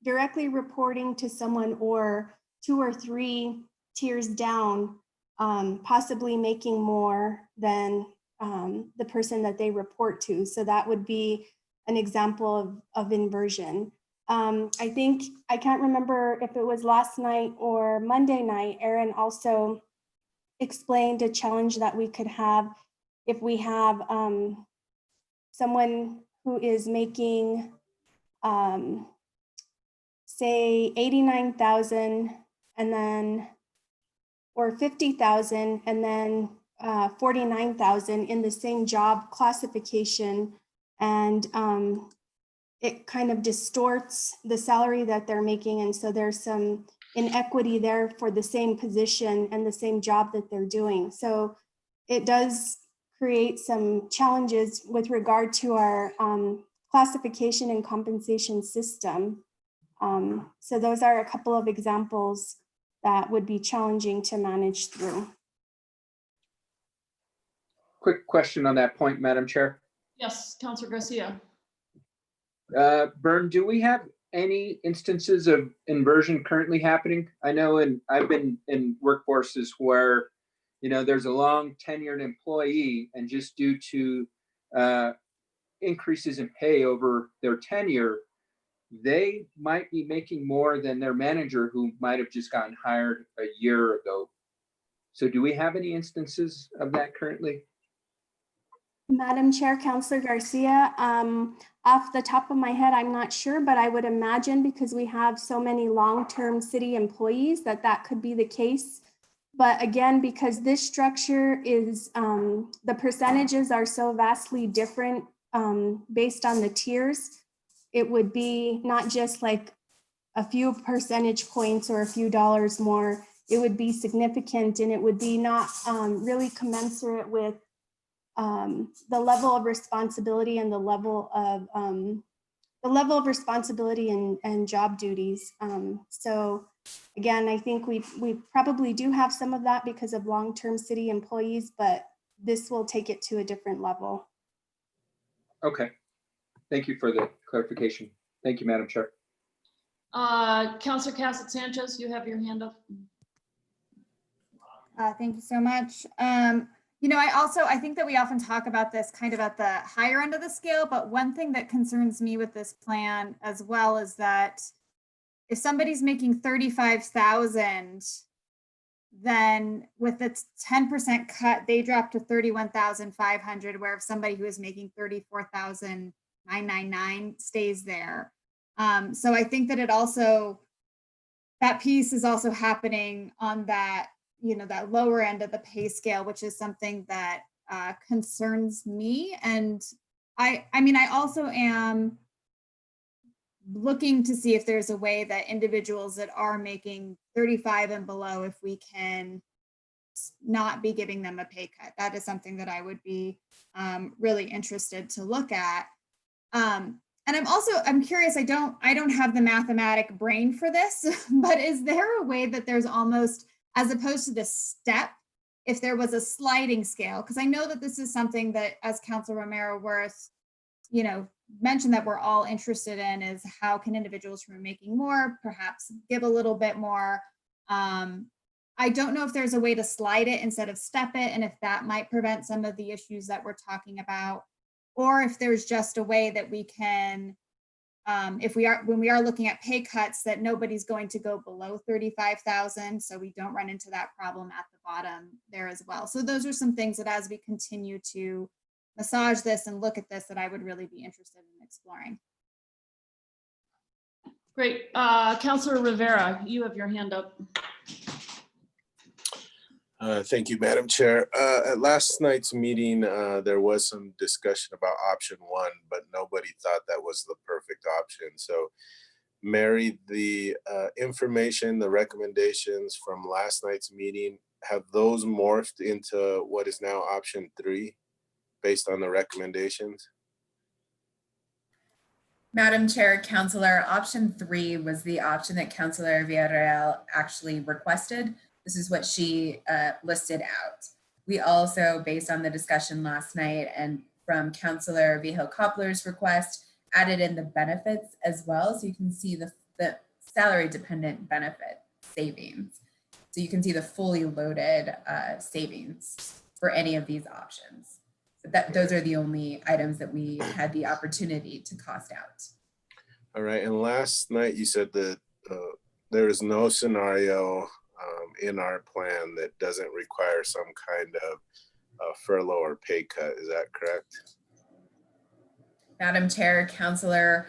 directly reporting to someone or 2 or 3 tiers down, possibly making more than the person that they report to. So that would be an example of inversion. I think, I can't remember if it was last night or Monday night, Aaron also explained a challenge that we could have if we have someone who is making, say 89,000 and then, or 50,000 and then 49,000 in the same job classification. And it kind of distorts the salary that they're making. And so there's some inequity there for the same position and the same job that they're doing. So it does create some challenges with regard to our classification and compensation system. So those are a couple of examples that would be challenging to manage through. Quick question on that point, Madam Chair. Yes, Councilor Garcia. Byrne, do we have any instances of inversion currently happening? I know, and I've been in workforces where, there's a long tenured employee, and just due to increases in pay over their tenure, they might be making more than their manager who might have just gotten hired a year ago. So do we have any instances of that currently? Madam Chair, Councilor Garcia, off the top of my head, I'm not sure, but I would imagine because we have so many long-term city employees that could be the case. But again, because this structure is, the percentages are so vastly different based on the tiers, it would be not just like a few percentage points or a few dollars more. It would be significant, and it would be not really commensurate with the level of responsibility and the level of responsibility and job duties. So again, I think we probably do have some of that because of long-term city employees, but this will take it to a different level. Okay. Thank you for the clarification. Thank you, Madam Chair. Councilor Cassett Sanchez, you have your hand up. Thank you so much. I think that we often talk about this kind of at the higher end of the scale, but one thing that concerns me with this plan as well is that if somebody's making 35,000, then with its 10% cut, they drop to 31,500, where if somebody who is making 34,999 stays there. So I think that that piece is also happening on that that lower end of the pay scale, which is something that concerns me. And I also am looking to see if there's a way that individuals that are making 35 and below, if we can not be giving them a pay cut. That is something that I would be really interested to look at. And I'm curious, I don't have the mathematic brain for this, but is there a way that there's almost, as opposed to the step, if there was a sliding scale? Because I know that this is something that, as Councilor Romero Worth, mentioned, that we're all interested in, is how can individuals who are making more perhaps give a little bit more. I don't know if there's a way to slide it instead of step it, and if that might prevent some of the issues that we're talking about, or if there's just a way that we can, when we are looking at pay cuts, that nobody's going to go below 35,000, so we don't run into that problem at the bottom there as well. So those are some things that, as we continue to massage this and look at this, that I would really be interested in exploring. Great. Councilor Rivera, you have your hand up. Thank you, Madam Chair. At last night's meeting, there was some discussion about option 1, but nobody thought that was the perfect option. So, Mary, the information, the recommendations from last night's meeting, have those morphed into what is now option 3 based on the recommendations? Madam Chair, Councilor, option 3 was the option that Councilor Villarreal actually requested. This is what she listed out. We also, based on the discussion last night and from Councilor Vihel Koppler's request, added in the benefits as well. So you can see the salary dependent benefit savings. So you can see the fully loaded savings for any of these options. So those are the only items that we had the opportunity to cost out. All right, and last night you said that there is no scenario in our plan that doesn't require some kind of furlough or pay cut. Is that correct? Madam Chair, Councilor,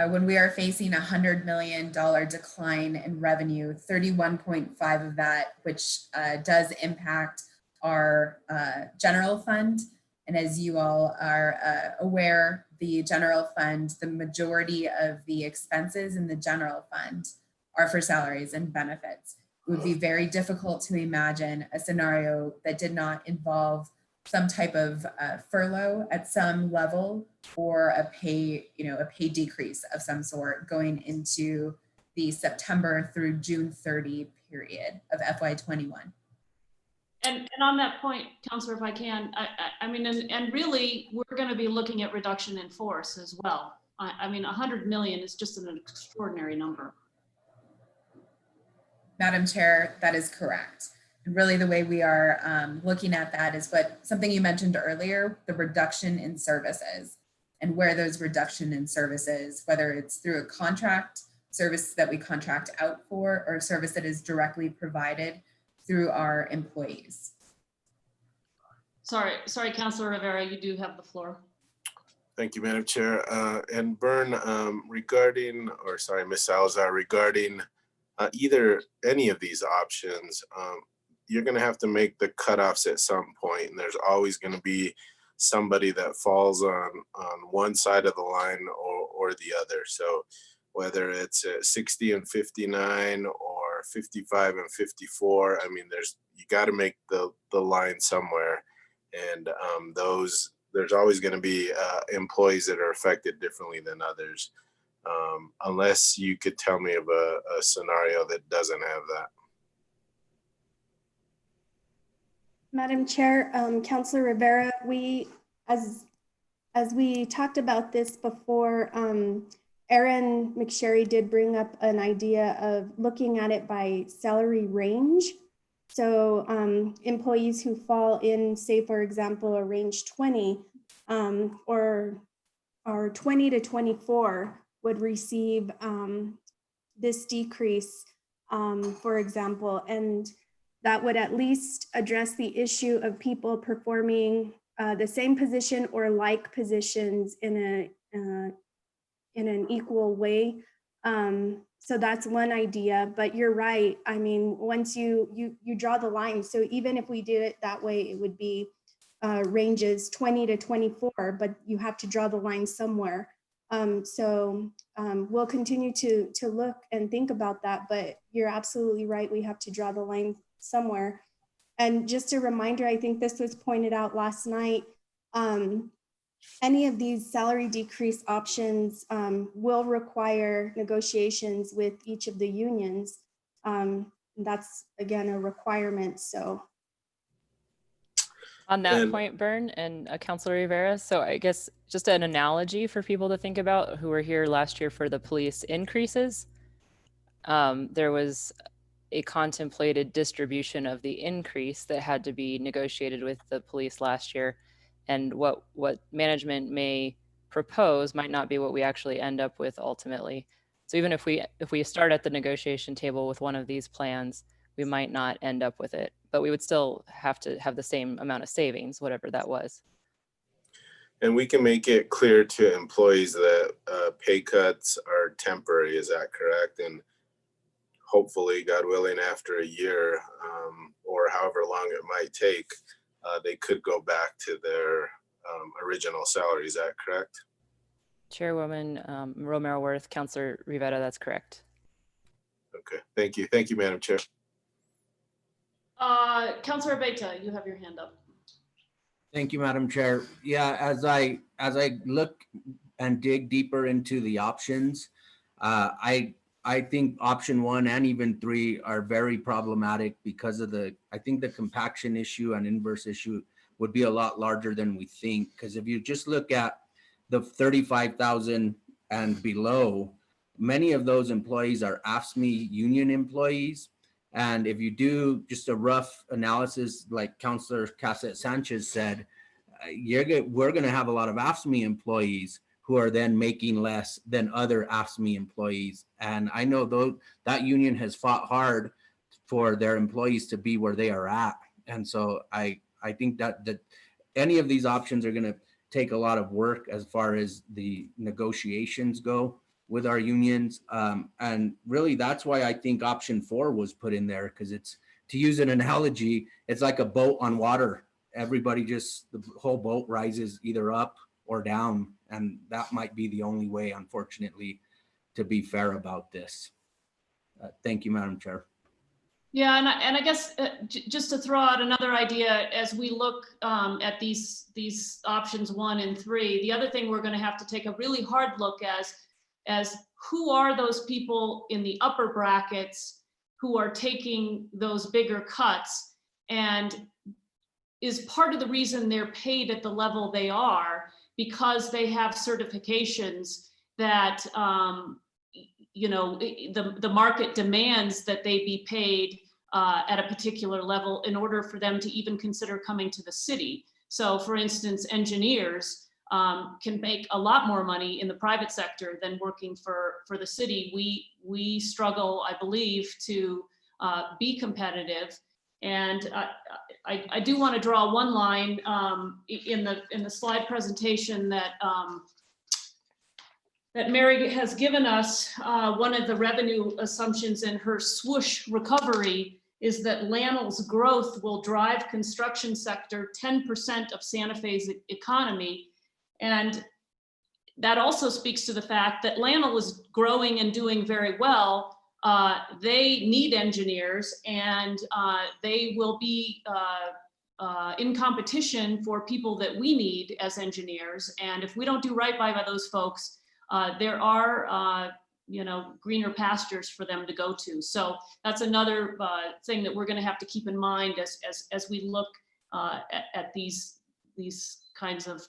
when we are facing $100 million decline in revenue, 31.5 of that, which does impact our general fund. And as you all are aware, the general fund, the majority of the expenses in the general fund are for salaries and benefits. It would be very difficult to imagine a scenario that did not involve some type of furlough at some level, or a pay decrease of some sort going into the September through June 30 period of FY21. And on that point, Councilor, if I can, I mean, and really, we're going to be looking at reduction in force as well. I mean, 100 million is just an extraordinary number. Madam Chair, that is correct. And really the way we are looking at that is something you mentioned earlier, the reduction in services, and where those reduction in services, whether it's through a contract service that we contract out for, or a service that is directly provided through our employees. Sorry, Councilor Rivera, you do have the floor. Thank you, Madam Chair. And Bern, Ms. Salazar, regarding any of these options, you're going to have to make the cutoffs at some point, and there's always going to be somebody that falls on one side of the line or the other. So whether it's 60 and 59 or 55 and 54, I mean, you got to make the line somewhere, and there's always going to be employees that are affected differently than others, unless you could tell me of a scenario that doesn't have that. Madam Chair, Councilor Rivera, as we talked about this before, Erin McSherry did bring up an idea of looking at it by salary range. So employees who fall in, say, for example, a range 20 or 20 to 24 would receive this decrease, for example, and that would at least address the issue of people performing the same position or like positions in an equal way. So that's one idea, but you're right. I mean, once you draw the line, so even if we did it that way, it would be ranges 20 to 24, but you have to draw the line somewhere. We'll continue to look and think about that, but you're absolutely right. We have to draw the line somewhere. And just a reminder, I think this was pointed out last night, any of these salary decrease options will require negotiations with each of the unions. That's, again, a requirement, so. On that And- point, Bern and Councilor Rivera, so I guess just an analogy for people to think about who were here last year for the police increases. There was a contemplated distribution of the increase that had to be negotiated with the police last year. And what management may propose might not be what we actually end up with ultimately. So even if we start at the negotiation table with one of these plans, we might not end up with it, but we would still have to have the same amount of savings, whatever that was. And we can make it clear to employees that pay cuts are temporary, is that correct? And hopefully, God willing, after a year or however long it might take, they could go back to their original salary, is that correct? Chairwoman Romero Worth, Councilor Rivera, that's correct. Okay, thank you. Thank you, Madam Chair. Councilor Beta, you have your hand up. Thank you, Madam Chair. Yeah, as I look and dig deeper into the options, I think option 1 and even 3 are very problematic because of I think the compaction issue and inverse issue would be a lot larger than we think. Because if you just look at the 35,000 and below, many of those employees are AFSCME union employees. And if you do just a rough analysis, like Councilor Cassette Sanchez said, we're going to have a lot of AFSCME employees who are then making less than other AFSCME employees. And I know that union has fought hard for their employees to be where they are at. And so I think that any of these options are going to take a lot of work as far as the negotiations go with our unions. And really, that's why I think option 4 was put in there, because it's, to use an analogy, it's like a boat on water. Everybody the whole boat rises either up or down. And that might be the only way, unfortunately, to be fair about this. Thank you, Madam Chair. Yeah, and I guess just to throw out another idea, as we look at these options 1 and 3, the other thing we're going to have to take a really hard look as who are those people in the upper brackets who are taking those bigger cuts, and is part of the reason they're paid at the level they are because they have certifications that the market demands that they be paid at a particular level in order for them to even consider coming to the city. So for instance, engineers can make a lot more money in the private sector than working for the city. We struggle, I believe, to be competitive. And I do want to draw one line in the slide presentation that Mary has given us. One of the revenue assumptions in her swoosh recovery is that Lanel's growth will drive construction sector 10% of Santa Fe's economy. And that also speaks to the fact that Lanel is growing and doing very well. They need engineers, and they will be in competition for people that we need as engineers. And if we don't do right by those folks, there are greener pastures for them to go to. So that's another thing that we're going to have to keep in mind as we look at these kinds of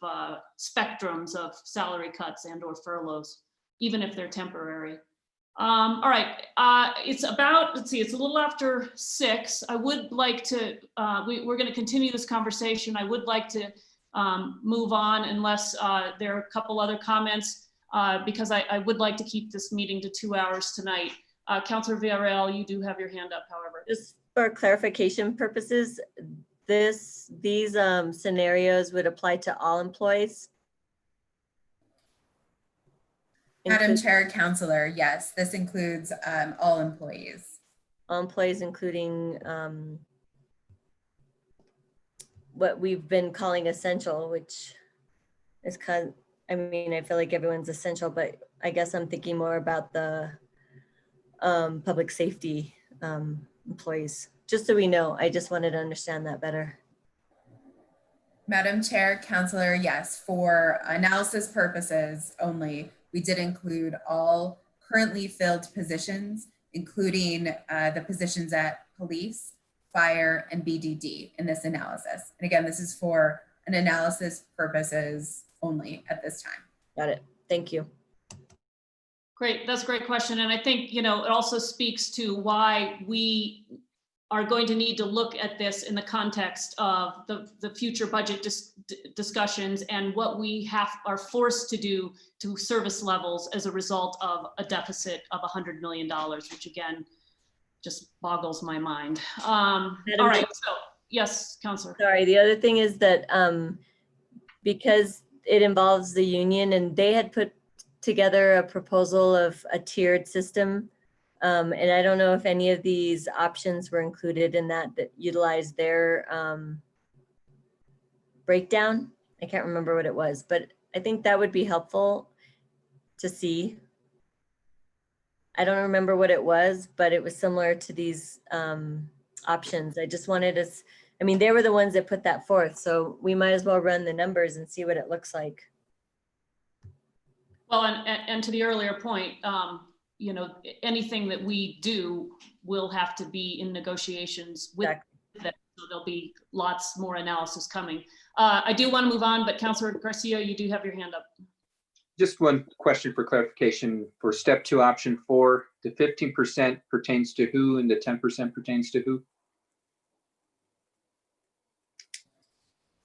spectrums of salary cuts and or furloughs, even if they're temporary. All right, it's about, let's see, it's a little after 6. I would like to, we're going to continue this conversation. I would like to move on unless there are a couple other comments, because I would like to keep this meeting to 2 hours tonight. Councilor Villarreal, you do have your hand up, however. Just for clarification purposes, these scenarios would apply to all employees? Madam Include Chair, Counselor, yes, this includes all employees. all employees, including what we've been calling essential, which is I mean, I feel like everyone's essential, but I guess I'm thinking more about the public safety employees. Just so we know, I just wanted to understand that better. Madam Chair, Counselor, yes, for analysis purposes only, we did include all currently filled positions, including the positions at police, fire, and BDD in this analysis. And again, this is for an analysis purposes only at this time. Got it. Thank you. Great, that's a great question. And I think, it also speaks to why we are going to need to look at this in the context of the future budget discussions and what we are forced to do to service levels as a result of a deficit of $100 million, which again, just boggles my mind. All right, so yes, Counselor. Sorry, the other thing is that because it involves the union and they had put together a proposal of a tiered system. And I don't know if any of these options were included in that utilized their breakdown. I can't remember what it was, but I think that would be helpful to see. I don't remember what it was, but it was similar to these options. I just wanted to, I mean, they were the ones that put that forth, so we might as well run the numbers and see what it looks like. Well, and to the earlier point, anything that we do will have to be in negotiations with them. So there'll be lots more analysis coming. I do want to move on, but Councilor Garcia, you do have your hand up. Just one question for clarification for step 2, option 4, the 15% pertains to who and the 10% pertains to who?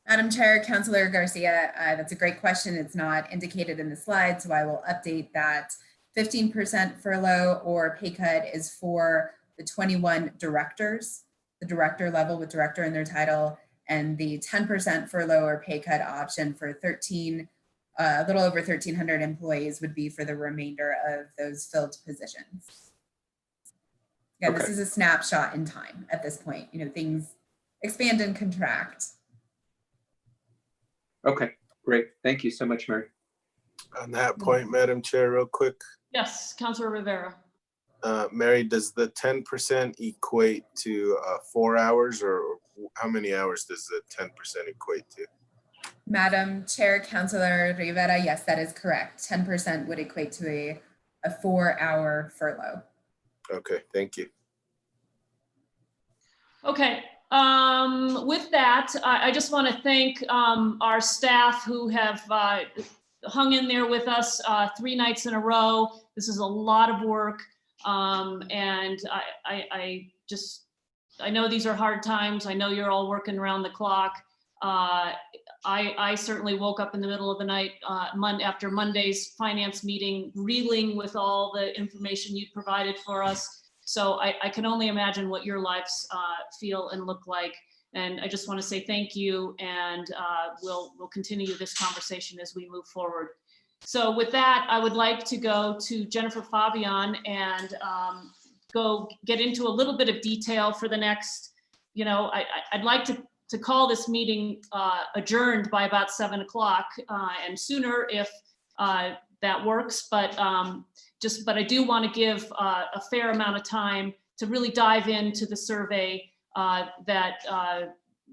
Madam Chair, Councilor Garcia, that's a great question. It's not indicated in the slide, so I will update that. 15% furlough or pay cut is for the 21 directors, the director level with director in their title, and the 10% furlough or pay cut option for a little over 1,300 employees would be for the remainder of those filled positions. Again, Okay. This is a snapshot in time at this point. Things expand and contract. Okay, great. Thank you so much, Mary. On that point, Madam Chair, real quick, Yes, Councilor Rivera. Mary, does the 10% equate to 4 hours, or how many hours does the 10% equate to? Madam Chair, Councilor Rivera, yes, that is correct. 10% would equate to a 4-hour furlough. Okay, thank you. Okay, with that, I just want to thank our staff who have hung in there with us 3 nights in a row. This is a lot of work. And I know these are hard times. I know you're all working around the clock. I certainly woke up in the middle of the night after Monday's finance meeting, reeling with all the information you provided for us. So I can only imagine what your lives feel and look like. And I just want to say thank you, and we'll continue this conversation as we move forward. So with that, I would like to go to Jennifer Fabian and go get into a little bit of detail for the next, I'd like to call this meeting adjourned by about 7 o'clock and sooner if that works, but I do want to give a fair amount of time to really dive into the survey that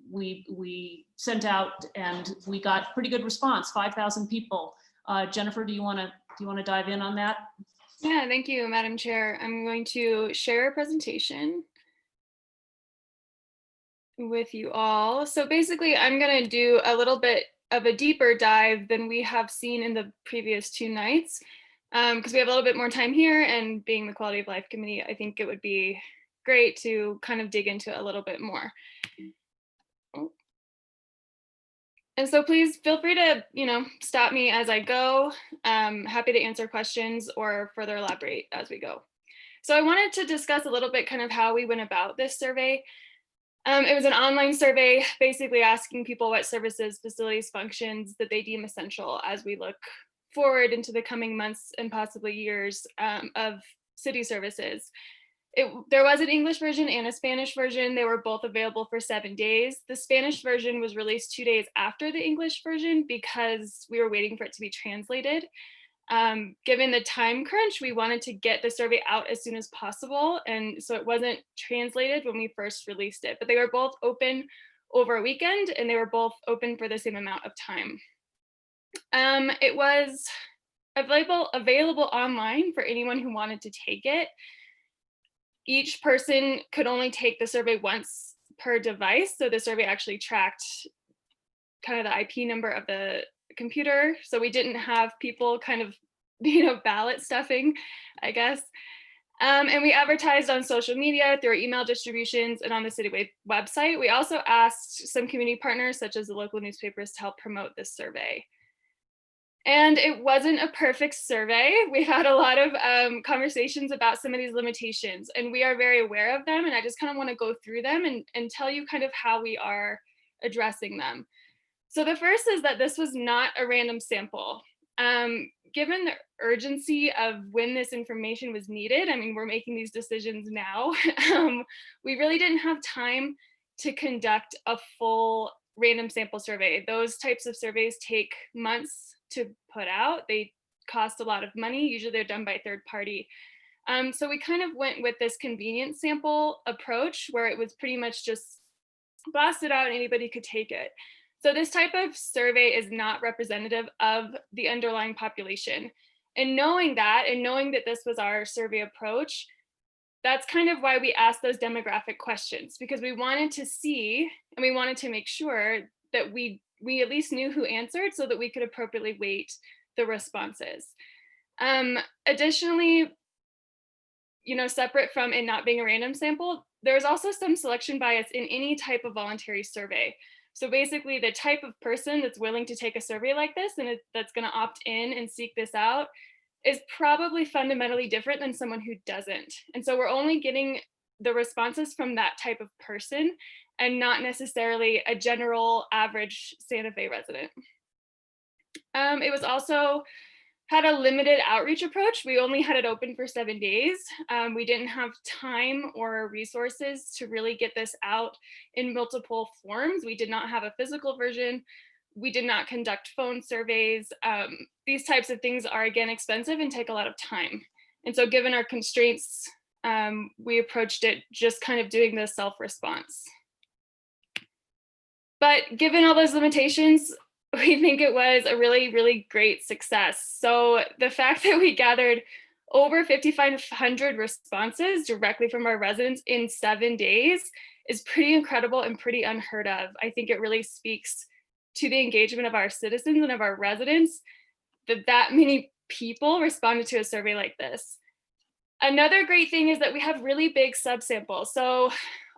we sent out, and we got pretty good response, 5,000 people. Jennifer, do you want to dive in on that? Yeah, thank you, Madam Chair. I'm going to share a presentation with you all. So basically, I'm going to do a little bit of a deeper dive than we have seen in the previous 2 nights, because we have a little bit more time here, and being the Quality of Life Committee, I think it would be great to kind of dig into a little bit more. And so please feel free to, stop me as I go. Happy to answer questions or further elaborate as we go. So I wanted to discuss a little bit kind of how we went about this survey. It was an online survey, basically asking people what services, facilities, functions that they deem essential as we look forward into the coming months and possibly years of city services. There was an English version and a Spanish version. They were both available for 7 days. The Spanish version was released 2 days after the English version because we were waiting for it to be translated. Given the time crunch, we wanted to get the survey out as soon as possible. And so it wasn't translated when we first released it, but they were both open over a weekend and they were both open for the same amount of time. It was available online for anyone who wanted to take it. Each person could only take the survey once per device. So the survey actually tracked kind of the IP number of the computer. So we didn't have people kind of, ballot stuffing, I guess. And we advertised on social media, through our email distributions, and on the city website. We also asked some community partners, such as the local newspapers, to help promote this survey. And it wasn't a perfect survey. We had a lot of conversations about some of these limitations, and we are very aware of them. And I just kind of want to go through them and tell you kind of how we are addressing them. So the first is that this was not a random sample. Given the urgency of when this information was needed, I mean, we're making these decisions now. We really didn't have time to conduct a full random sample survey. Those types of surveys take months to put out. They cost a lot of money. Usually they're done by a third party. So we kind of went with this convenient sample approach where it was pretty much just blasted out and anybody could take it. So this type of survey is not representative of the underlying population. And knowing that, and knowing that this was our survey approach, that's kind of why we asked those demographic questions, because we wanted to see and we wanted to make sure that we at least knew who answered so that we could appropriately weight the responses. Additionally, separate from it not being a random sample, there's also some selection bias in any type of voluntary survey. So basically the type of person that's willing to take a survey like this and that's going to opt in and seek this out is probably fundamentally different than someone who doesn't. And so we're only getting the responses from that type of person and not necessarily a general average Santa Fe resident. It was also had a limited outreach approach. We only had it open for 7 days. We didn't have time or resources to really get this out in multiple forms. We did not have a physical version. We did not conduct phone surveys. These types of things are, again, expensive and take a lot of time. And so given our constraints, we approached it just kind of doing the self-response. But given all those limitations, we think it was a really, really great success. So the fact that we gathered over 5,500 responses directly from our residents in 7 days is pretty incredible and pretty unheard of. I think it really speaks to the engagement of our citizens and of our residents that many people responded to a survey like this. Another great thing is that we have really big subsamples. So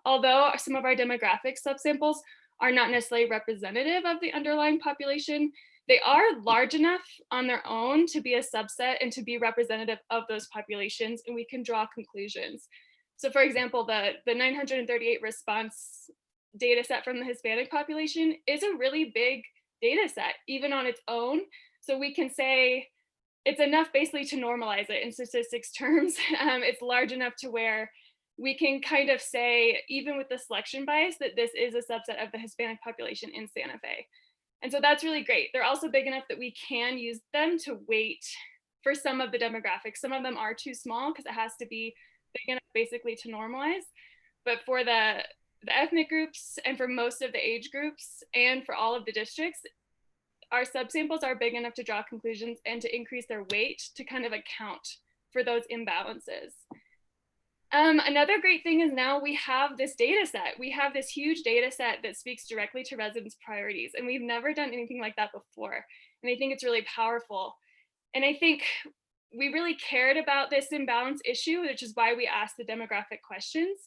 although some of our demographic subsamples are not necessarily representative of the underlying population, they are large enough on their own to be a subset and to be representative of those populations, and we can draw conclusions. So for example, the 938 response data set from the Hispanic population is a really big data set, even on its own. So we can say it's enough basically to normalize it in statistics terms. It's large enough to where we can kind of say, even with the selection bias, that this is a subset of the Hispanic population in Santa Fe. And so that's really great. They're also big enough that we can use them to weight for some of the demographics. Some of them are too small because it has to be big enough basically to normalize. But for the ethnic groups and for most of the age groups and for all of the districts, our subsamples are big enough to draw conclusions and to increase their weight to kind of account for those imbalances. Another great thing is now we have this data set. We have this huge data set that speaks directly to residents' priorities, and we've never done anything like that before. And I think it's really powerful. And I think we really cared about this imbalance issue, which is why we asked the demographic questions,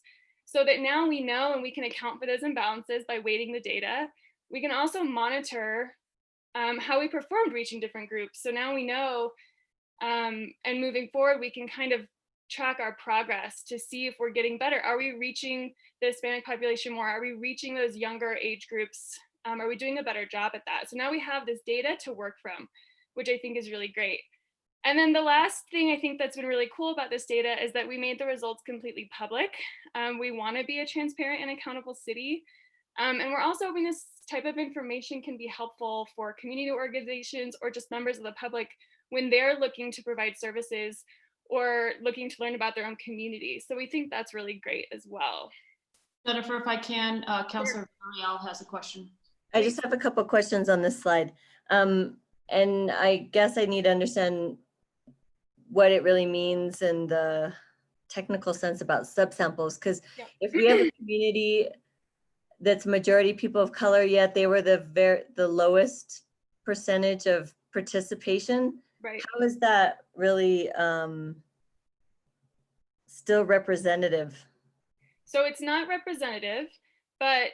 so that now we know and we can account for those imbalances by weighting the data. We can also monitor how we performed reaching different groups. So now we know, and moving forward, we can kind of track our progress to see if we're getting better. Are we reaching the Hispanic population more? Are we reaching those younger age groups? Are we doing a better job at that? So now we have this data to work from. which I think is really great. And then the last thing I think that's been really cool about this data is that we made the results completely public. We want to be a transparent and accountable city. And we're also hoping this type of information can be helpful for community organizations or just members of the public when they're looking to provide services or looking to learn about their own community. So we think that's really great as well. Jennifer, if I can, Councilor Villarreal has a question. I just have a couple of questions on this slide. And I guess I need to understand what it really means in the technical sense about subsamples. Because if we have a community that's majority people of color, yet they were the lowest percentage of participation, right? How is that really still representative? So it's not representative, but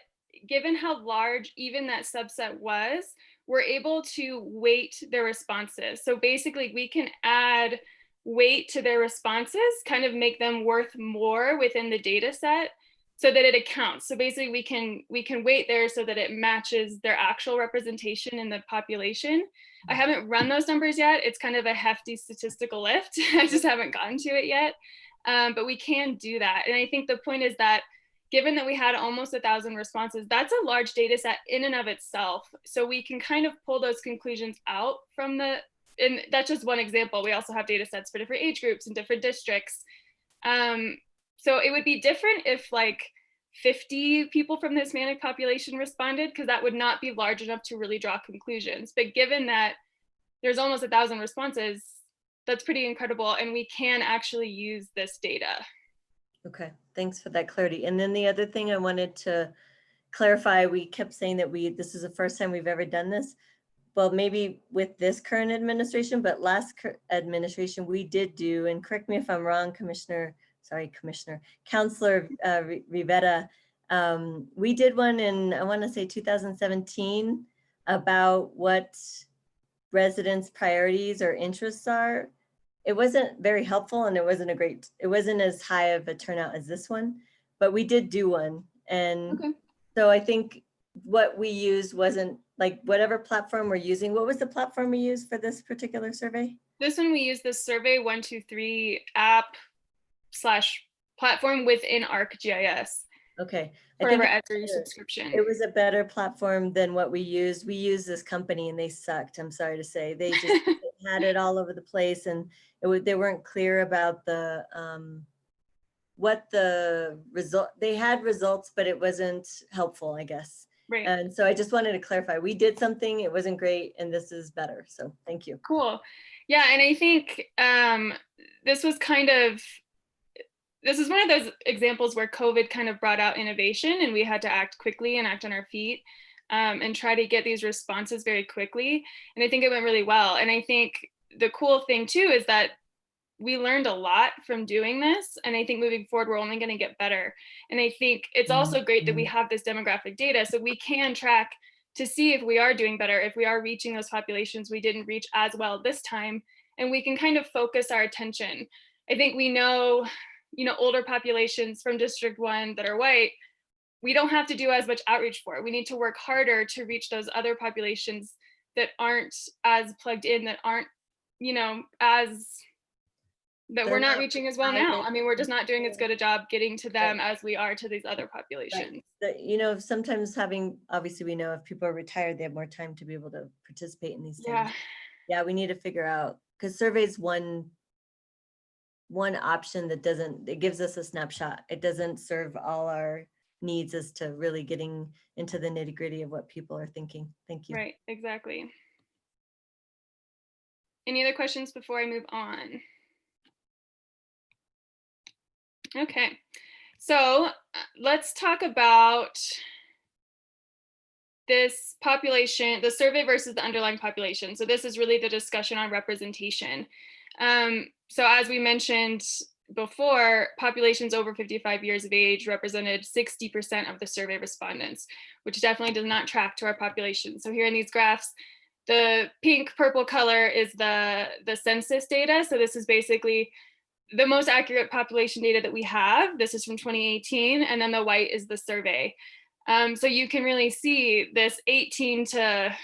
given how large even that subset was, we're able to weight their responses. So basically we can add weight to their responses, kind of make them worth more within the data set so that it accounts. So basically we can weight there so that it matches their actual representation in the population. I haven't run those numbers yet. It's kind of a hefty statistical lift. I just haven't gotten to it yet. But we can do that. And I think the point is that given that we had almost 1,000 responses, that's a large data set in and of itself. So we can kind of pull those conclusions out from and that's just one example. We also have data sets for different age groups and different districts. So it would be different if like 50 people from the Hispanic population responded, because that would not be large enough to really draw conclusions. But given that there's almost 1,000 responses, that's pretty incredible. And we can actually use this data. Okay, thanks for that clarity. And then the other thing I wanted to clarify, we kept saying that this is the first time we've ever done this. Well, maybe with this current administration, but last administration we did do, and correct me if I'm wrong, Councilor Rivera, we did one in, I want to say 2017, about what residents' priorities or interests are. It wasn't very helpful, and it wasn't as high of a turnout as this one, but we did do one. And so I think what we used wasn't like whatever platform we're using. What was the platform we used for this particular survey? This one, we used the Survey 123 app/platform within ArcGIS. Okay. For our Esri subscription. It was a better platform than what we used. We used this company and they sucked. I'm sorry to say. They just had it all over the place, and they weren't clear about the what the result. They had results, but it wasn't helpful, I guess. Right. And so I just wanted to clarify. We did something. It wasn't great, and this is better. So thank you. Cool. Yeah, and I think this is one of those examples where COVID kind of brought out innovation, and we had to act quickly and act on our feet and try to get these responses very quickly. And I think it went really well. And I think the cool thing too is that we learned a lot from doing this. And I think moving forward, we're only going to get better. And I think it's also great that we have this demographic data so we can track to see if we are doing better, if we are reaching those populations we didn't reach as well this time, and we can kind of focus our attention. I think we know, older populations from District 1 that are white, we don't have to do as much outreach for. We need to work harder to reach those other populations that aren't as plugged in, that aren't, that we're not reaching as well now. I mean, we're just not doing as good a job getting to them as we are to these other populations. Right. Sometimes obviously we know if people are retired, they have more time to be able to participate in these things. Yeah, we need to figure out, because surveys one option that it gives us a snapshot. It doesn't serve all our needs as to really getting into the nitty gritty of what people are thinking. Thank you. Right, exactly. Any other questions before I move on? Okay, so let's talk about this population, the survey versus the underlying population. So this is really the discussion on representation. So as we mentioned before, populations over 55 years of age represented 60% of the survey respondents, which definitely does not track to our population. So here in these graphs, the pink purple color is the census data. So this is basically the most accurate population data that we have. This is from 2018, and then the white is the survey. So you can really see this 18 to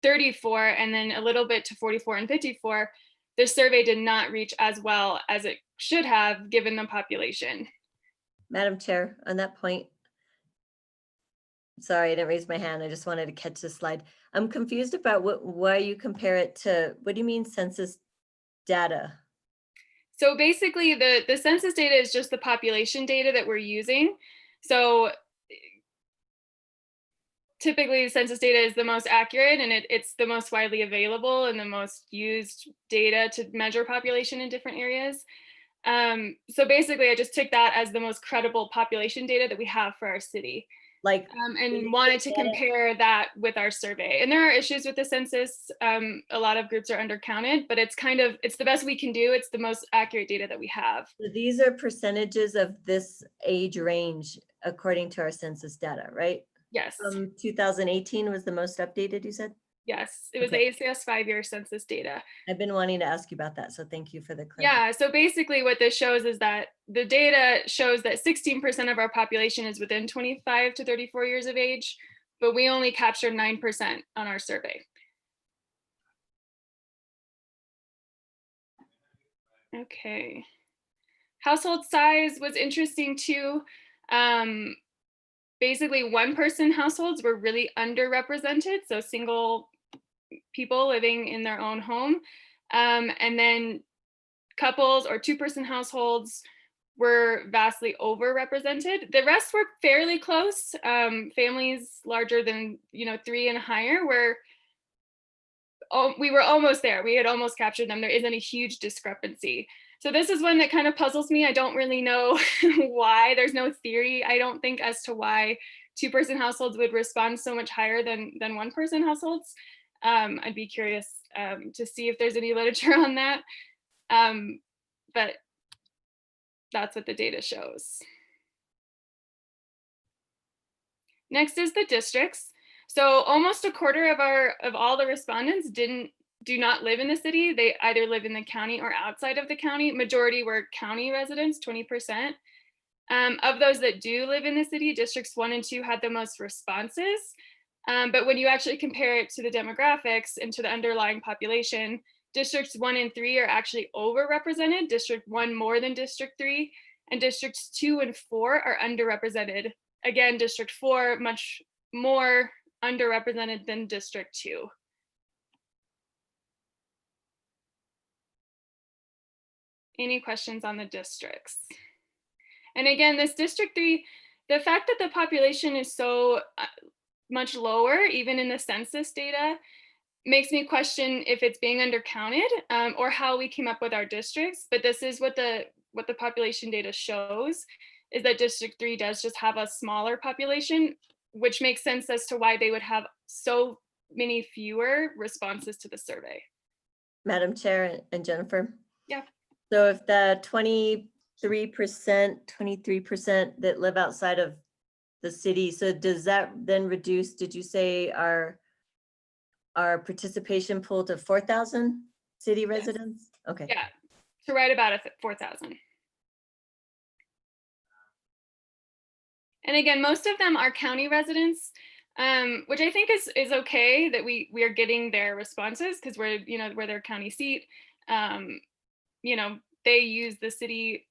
34 and then a little bit to 44 and 54, the survey did not reach as well as it should have given the population. Madam Chair, on that point. Sorry, I didn't raise my hand. I just wanted to catch this slide. I'm confused about why you compare it to, what do you mean census data? So basically the census data is just the population data that we're using. So typically the census data is the most accurate and it's the most widely available and the most used data to measure population in different areas. So basically I just took that as the most credible population data that we have for our city. Like, and wanted to compare that with our survey. And there are issues with the census. A lot of groups are undercounted, but it's the best we can do. It's the most accurate data that we have. so these are percentages of this age range according to our census data, right? Yes. 2018 was the most updated, you said? Yes, it was Okay. the ACS 5-year census data. I've been wanting to ask you about that, so thank you for the clarification. Yeah, so basically what this shows is that the data shows that 16% of our population is within 25 to 34 years of age, but we only captured 9% on our survey. Okay. Household size was interesting too. Basically one-person households were really underrepresented, so single people living in their own home. And then couples or two-person households were vastly overrepresented. The rest were fairly close. Families larger than 3 and higher we were almost there. We had almost captured them. There isn't a huge discrepancy. So this is one that kind of puzzles me. I don't really know why. There's no theory, I don't think, as to why two-person households would respond so much higher than one-person households. I'd be curious to see if there's any literature on that. But that's what the data shows. Next is the districts. So almost a quarter of all the respondents do not live in the city. They either live in the county or outside of the county. Majority were county residents, 20%. Of those that do live in the city, districts 1 and 2 had the most responses. But when you actually compare it to the demographics and to the underlying population, districts 1 and 3 are actually overrepresented. District 1 more than district 3, and districts 2 and 4 are underrepresented. Again, district 4 much more underrepresented than district 2. Any questions on the districts? And again, this district 3, the fact that the population is so much lower, even in the census data, makes me question if it's being undercounted or how we came up with our districts. But this is what the population data shows, is that district 3 does just have a smaller population, which makes sense as to why they would have so many fewer responses to the survey. Madam Chair and Jennifer? Yeah. So if the 23% that live outside of the city, so does that then reduce, did you say our participation pool to 4,000 city residents? Okay. Yeah, to right about 4,000. And again, most of them are county residents, which I think is okay that we are getting their responses, because we're their county seat. They use the city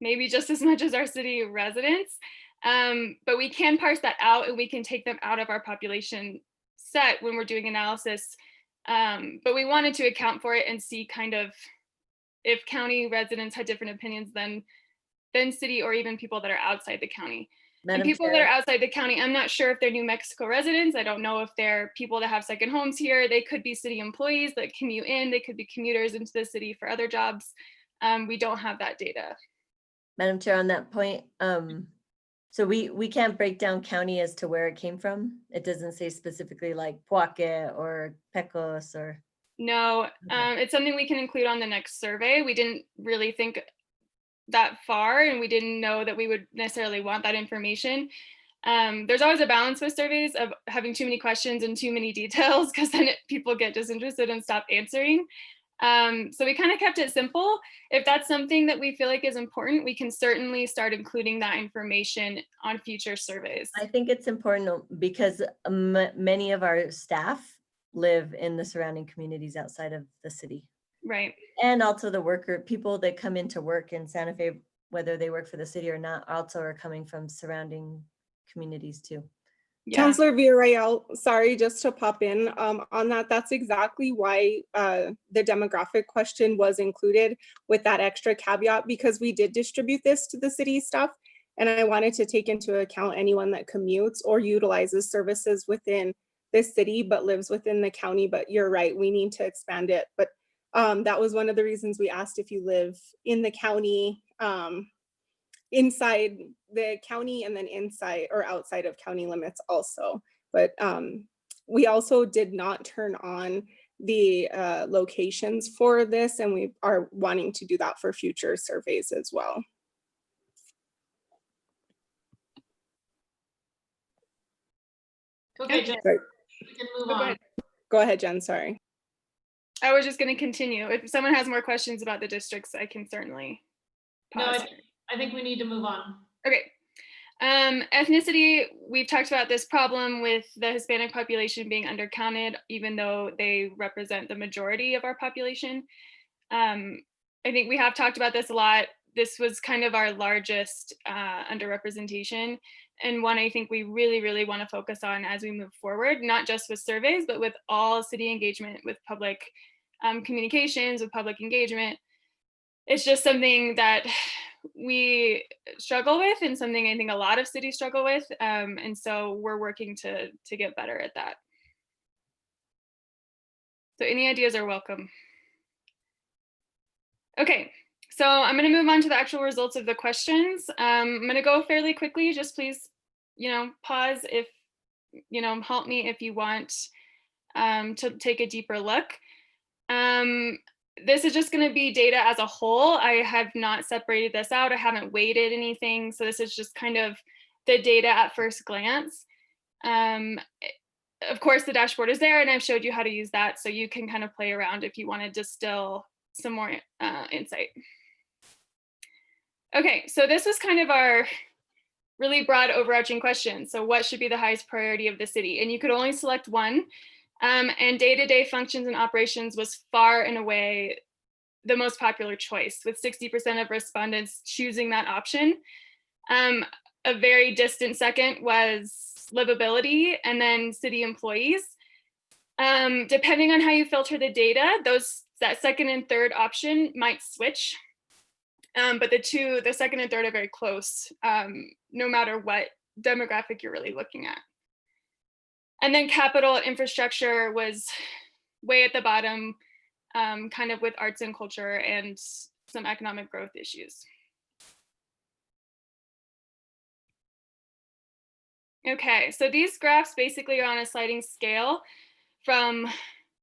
maybe just as much as our city residents, but we can parse that out and we can take them out of our population set when we're doing analysis. But we wanted to account for it and see kind of if county residents had different opinions than city or even people that are outside the county. Madam And people Chair. that are outside the county, I'm not sure if they're New Mexico residents. I don't know if they're people that have second homes here. They could be city employees that commute in. They could be commuters into the city for other jobs. We don't have that data. Madam Chair, on that point, so we can't break down county as to where it came from? It doesn't say specifically like Poake or Pecos or? No, Okay. it's something we can include on the next survey. We didn't really think that far, and we didn't know that we would necessarily want that information. There's always a balance with surveys of having too many questions and too many details, because then people get disinterested and stop answering. So we kind of kept it simple. If that's something that we feel like is important, we can certainly start including that information on future surveys. I think it's important because many of our staff live in the surrounding communities outside of the city. Right. And also the people that come into work in Santa Fe, whether they work for the city or not, also are coming from surrounding communities too. Yeah. Councillor Villarreal, sorry, just to pop in on that. That's exactly why the demographic question was included with that extra caveat, because we did distribute this to the city staff. And I wanted to take into account anyone that commutes or utilizes services within this city, but lives within the county. But you're right, we need to expand it. But that was one of the reasons we asked if you live in the county, inside the county, and then inside or outside of county limits also. But we also did not turn on the locations for this, and we are wanting to do that for future surveys as well. Okay, Jen, Sorry. we can move Go on. ahead. Go ahead, Jen, sorry. I was just going to continue. If someone has more questions about the districts, I can certainly No, pause. I think we need to move on. Okay. Ethnicity, we've talked about this problem with the Hispanic population being undercounted, even though they represent the majority of our population. I think we have talked about this a lot. This was kind of our largest underrepresentation, and one I think we really, really want to focus on as we move forward, not just with surveys, but with all city engagement, with public communications, with public engagement. It's just something that we struggle with, and something I think a lot of cities struggle with. And so we're working to get better at that. So any ideas are welcome. Okay, so I'm going to move on to the actual results of the questions. I'm going to go fairly quickly. Just please, pause if, help me if you want to take a deeper look. This is just going to be data as a whole. I have not separated this out. I haven't weighted anything. So this is just kind of the data at first glance. Of course, the dashboard is there, and I've showed you how to use that. So you can kind of play around if you want to distill some more insight. Okay, so this was kind of our really broad overarching question. So what should be the highest priority of the city? And you could only select one. And day-to-day functions and operations was far and away the most popular choice, with 60% of respondents choosing that option. A very distant second was livability, and then city employees. Depending on how you filter the data, that second and third option might switch. But the second and third are very close, no matter what demographic you're really looking at. And then capital infrastructure was way at the bottom, kind of with arts and culture and some economic growth issues. Okay, so these graphs basically are on a sliding scale from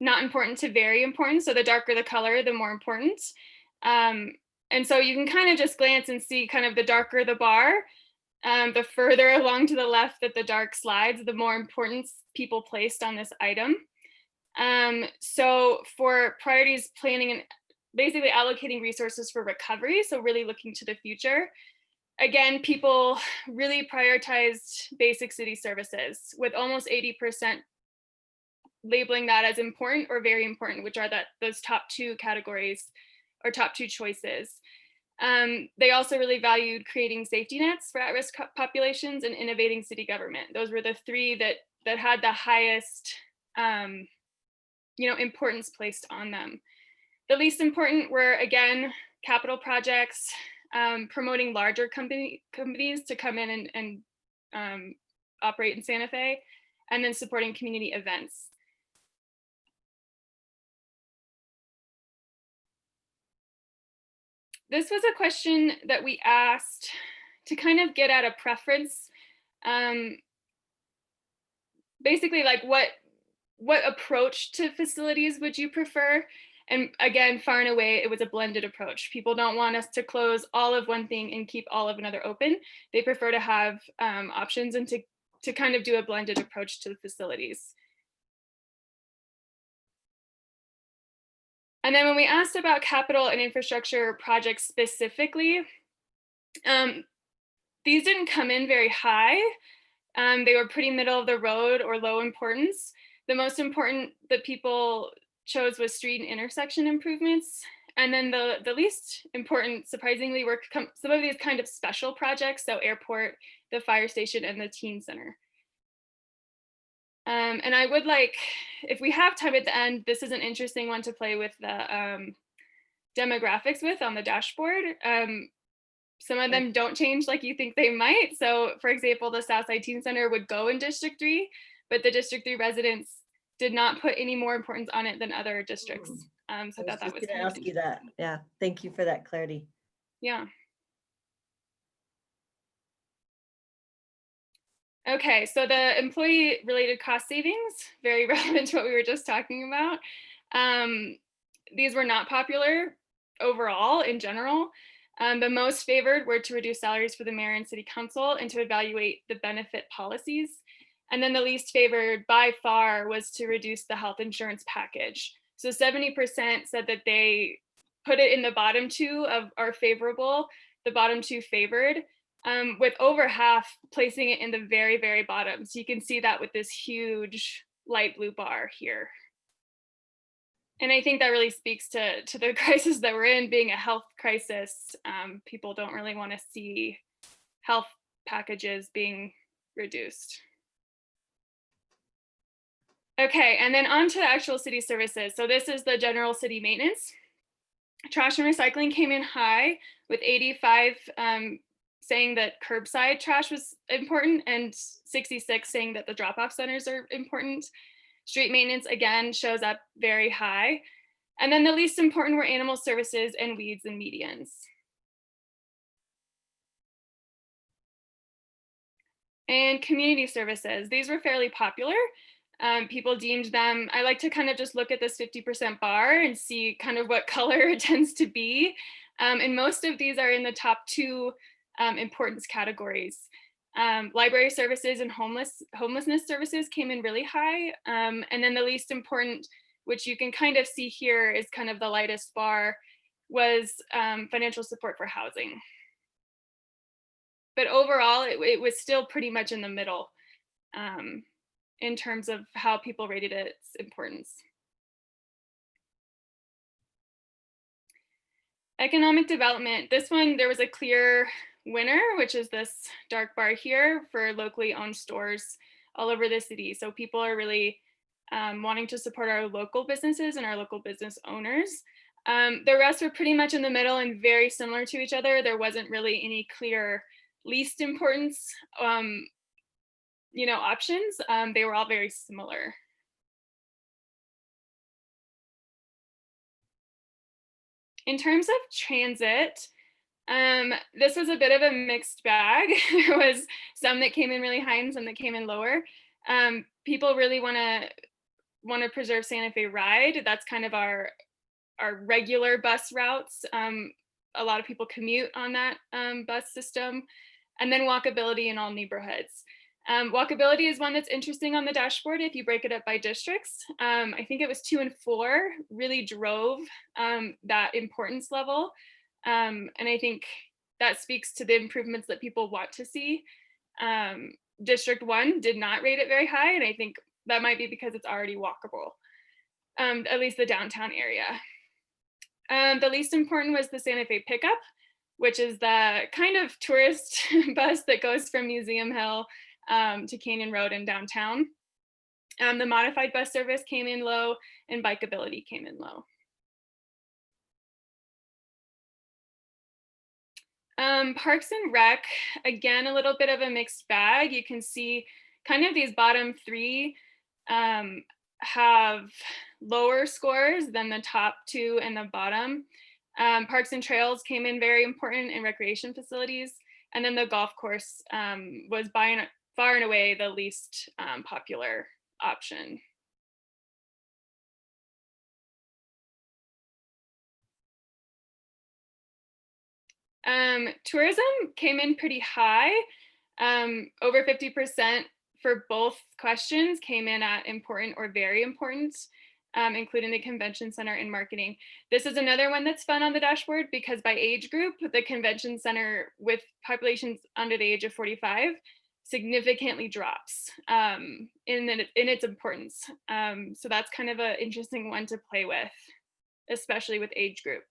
not important to very important. So the darker the color, the more important. And so you can kind of just glance and see kind of the darker the bar, the further along to the left that the dark slides, the more importance people placed on this item. So for priorities planning and basically allocating resources for recovery, so really looking to the future, again, people really prioritized basic city services, with almost 80% labeling that as important or very important, which are those top two categories or top two choices. They also really valued creating safety nets for at-risk populations and innovating city government. Those were the three that had the highest importance placed on them. The least important were, again, capital projects, promoting larger companies to come in and operate in Santa Fe, and then supporting community events. This was a question that we asked to kind of get at a preference. Basically, like what approach to facilities would you prefer? And again, far and away, it was a blended approach. People don't want us to close all of one thing and keep all of another open. They prefer to have options and to kind of do a blended approach to the facilities. And then when we asked about capital and infrastructure projects specifically, these didn't come in very high. They were pretty middle of the road or low importance. The most important that people chose was street and intersection improvements. And then the least important, surprisingly, were some of these kind of special projects. So airport, the fire station, and the teen center. And I would like, if we have time at the end, this is an interesting one to play with the demographics with on the dashboard. Some of them don't change like you think they might. So for example, the Southside Teen Center would go in District 3, but the District 3 residents did not put any more importance on it than other districts. So I was that just was gonna kind of ask you that. Yeah, thank you for that clarity. yeah. Okay, so the employee-related cost savings, very relevant to what we were just talking about. These were not popular overall in general. The most favored were to reduce salaries for the mayor and city council and to evaluate the benefit policies. And then the least favored by far was to reduce the health insurance package. So 70% said that they put it in the bottom two of are favorable, the bottom two favored, with over half placing it in the very, very bottom. So you can see that with this huge light blue bar here. And I think that really speaks to the crisis that we're in, being a health crisis. People don't really want to see health packages being reduced. Okay, and then on to the actual city services. So this is the general city maintenance. Trash and recycling came in high with 85 saying that curbside trash was important and 66 saying that the drop-off centers are important. Street maintenance, again, shows up very high. And then the least important were animal services and weeds and medians. And community services, these were fairly popular. People deemed them, I like to kind of just look at this 50% bar and see kind of what color it tends to be. And most of these are in the top two importance categories. Library services and homelessness services came in really high. And then the least important, which you can kind of see here is kind of the lightest bar, was financial support for housing. But overall, it was still pretty much in the middle in terms of how people rated its importance. Economic development, this one, there was a clear winner, which is this dark bar here for locally owned stores all over the city. So people are really wanting to support our local businesses and our local business owners. The rest were pretty much in the middle and very similar to each other. There wasn't really any clear least importance options. They were all very similar. In terms of transit, this was a bit of a mixed bag. There was some that came in really high and some that came in lower. People really want to preserve Santa Fe Ride. That's kind of our regular bus routes. A lot of people commute on that bus system. And then walkability in all neighborhoods. Walkability is one that's interesting on the dashboard if you break it up by districts. I think it was 2 and 4 really drove that importance level. And I think that speaks to the improvements that people want to see. District 1 did not rate it very high, and I think that might be because it's already walkable, at least the downtown area. The least important was the Santa Fe pickup, which is the kind of tourist bus that goes from Museum Hill to Canyon Road and downtown. The modified bus service came in low and bikeability came in low. Parks and Rec, again, a little bit of a mixed bag. You can see kind of these bottom 3 have lower scores than the top 2 and the bottom. Parks and Trails came in very important in recreation facilities. And then the golf course was far and away the least popular option. Tourism came in pretty high. Over 50% for both questions came in at important or very important, including the convention center and marketing. This is another one that's fun on the dashboard because by age group, the convention center with populations under the age of 45 significantly drops in its importance. So that's kind of an interesting one to play with, especially with age group.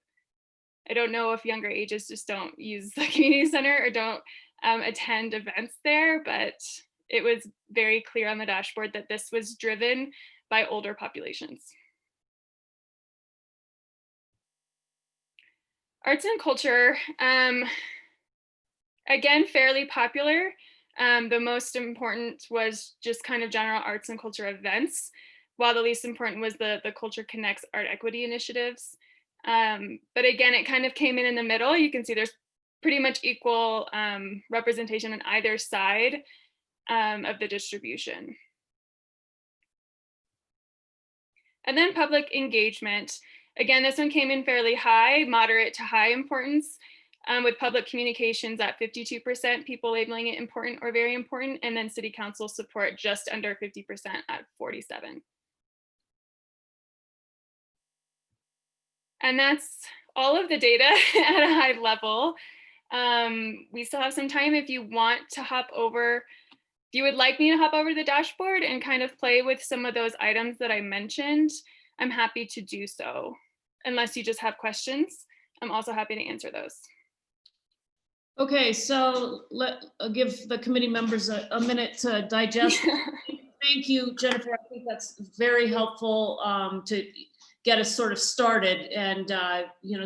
I don't know if younger ages just don't use the community center or don't attend events there, but it was very clear on the dashboard that this was driven by older populations. Arts and culture, again, fairly popular. The most important was just kind of general arts and culture events, while the least important was the Culture Connects Art Equity initiatives. But again, it kind of came in the middle. You can see there's pretty much equal representation on either side of the distribution. And then public engagement. Again, this one came in fairly high, moderate to high importance, with public communications at 52%, people labeling it important or very important, and then city council support just under 50% at 47%. And that's all of the data at a high level. We still have some time if you want to hop over, if you would like me to hop over to the dashboard and kind of play with some of those items that I mentioned, I'm happy to do so. Unless you just have questions, I'm also happy to answer those. Okay, so I'll give the committee members a minute to digest. Thank you, Jennifer. I think that's very helpful to get us sort of started. And,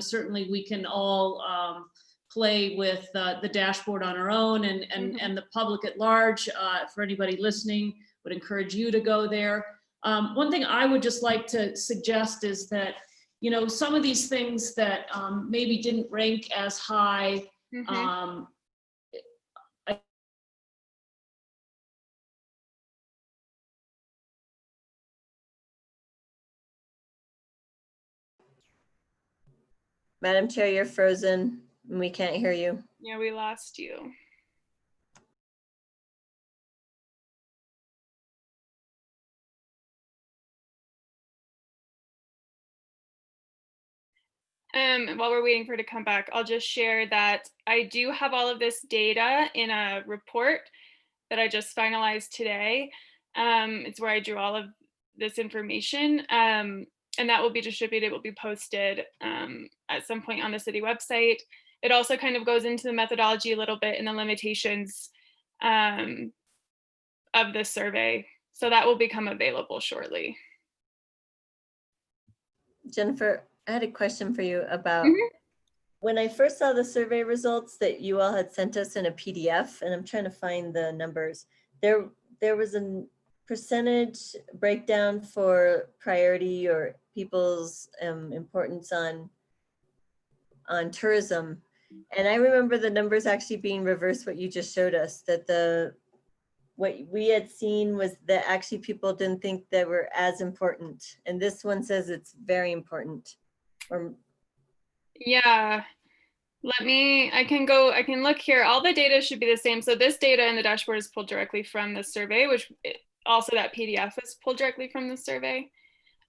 certainly we can all play with the dashboard on our own, and the public at large. For anybody listening, would encourage you to go there. One thing I would just like to suggest is that, some of these things that maybe didn't rank as high, Madam Chair, you're frozen and we can't hear you. Yeah, we lost you. While we're waiting for her to come back, I'll just share that I do have all of this data in a report that I just finalized today. It's where I drew all of this information, and that will be distributed, will be posted at some point on the city website. It also kind of goes into the methodology a little bit and the limitations of the survey. So that will become available shortly. Jennifer, I had a question for you about when I first saw the survey results that you all had sent us in a PDF, and I'm trying to find the numbers. There was a percentage breakdown for priority or people's importance on tourism. And I remember the numbers actually being reversed what you just showed us, that what we had seen was that actually people didn't think they were as important. And this one says it's very important. Yeah, I can look here. All the data should be the same. So this data in the dashboard is pulled directly from the survey, which also that PDF is pulled directly from the survey.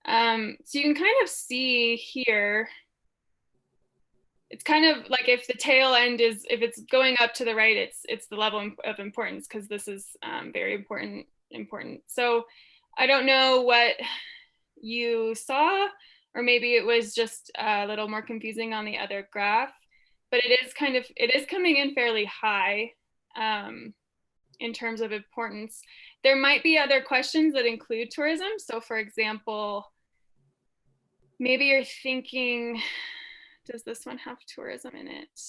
So you can kind of see here, it's kind of like if the tail end is, if it's going up to the right, it's the level of importance, because this is very important. So I don't know what you saw, or maybe it was just a little more confusing on the other graph, but it is coming in fairly high in terms of importance. There might be other questions that include tourism. So for example, maybe you're thinking, does this one have tourism in it?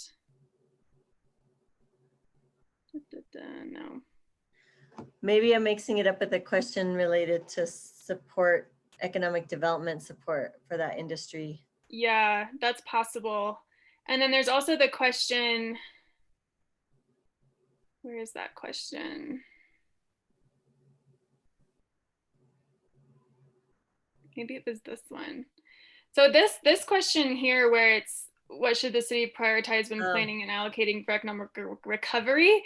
No. Maybe I'm mixing it up with a question related to support, economic development support for that industry. Yeah, that's possible. And then there's also the question, where is that question? Maybe it was this one. So this question here, where it's, what should the city prioritize when planning and allocating for economic recovery?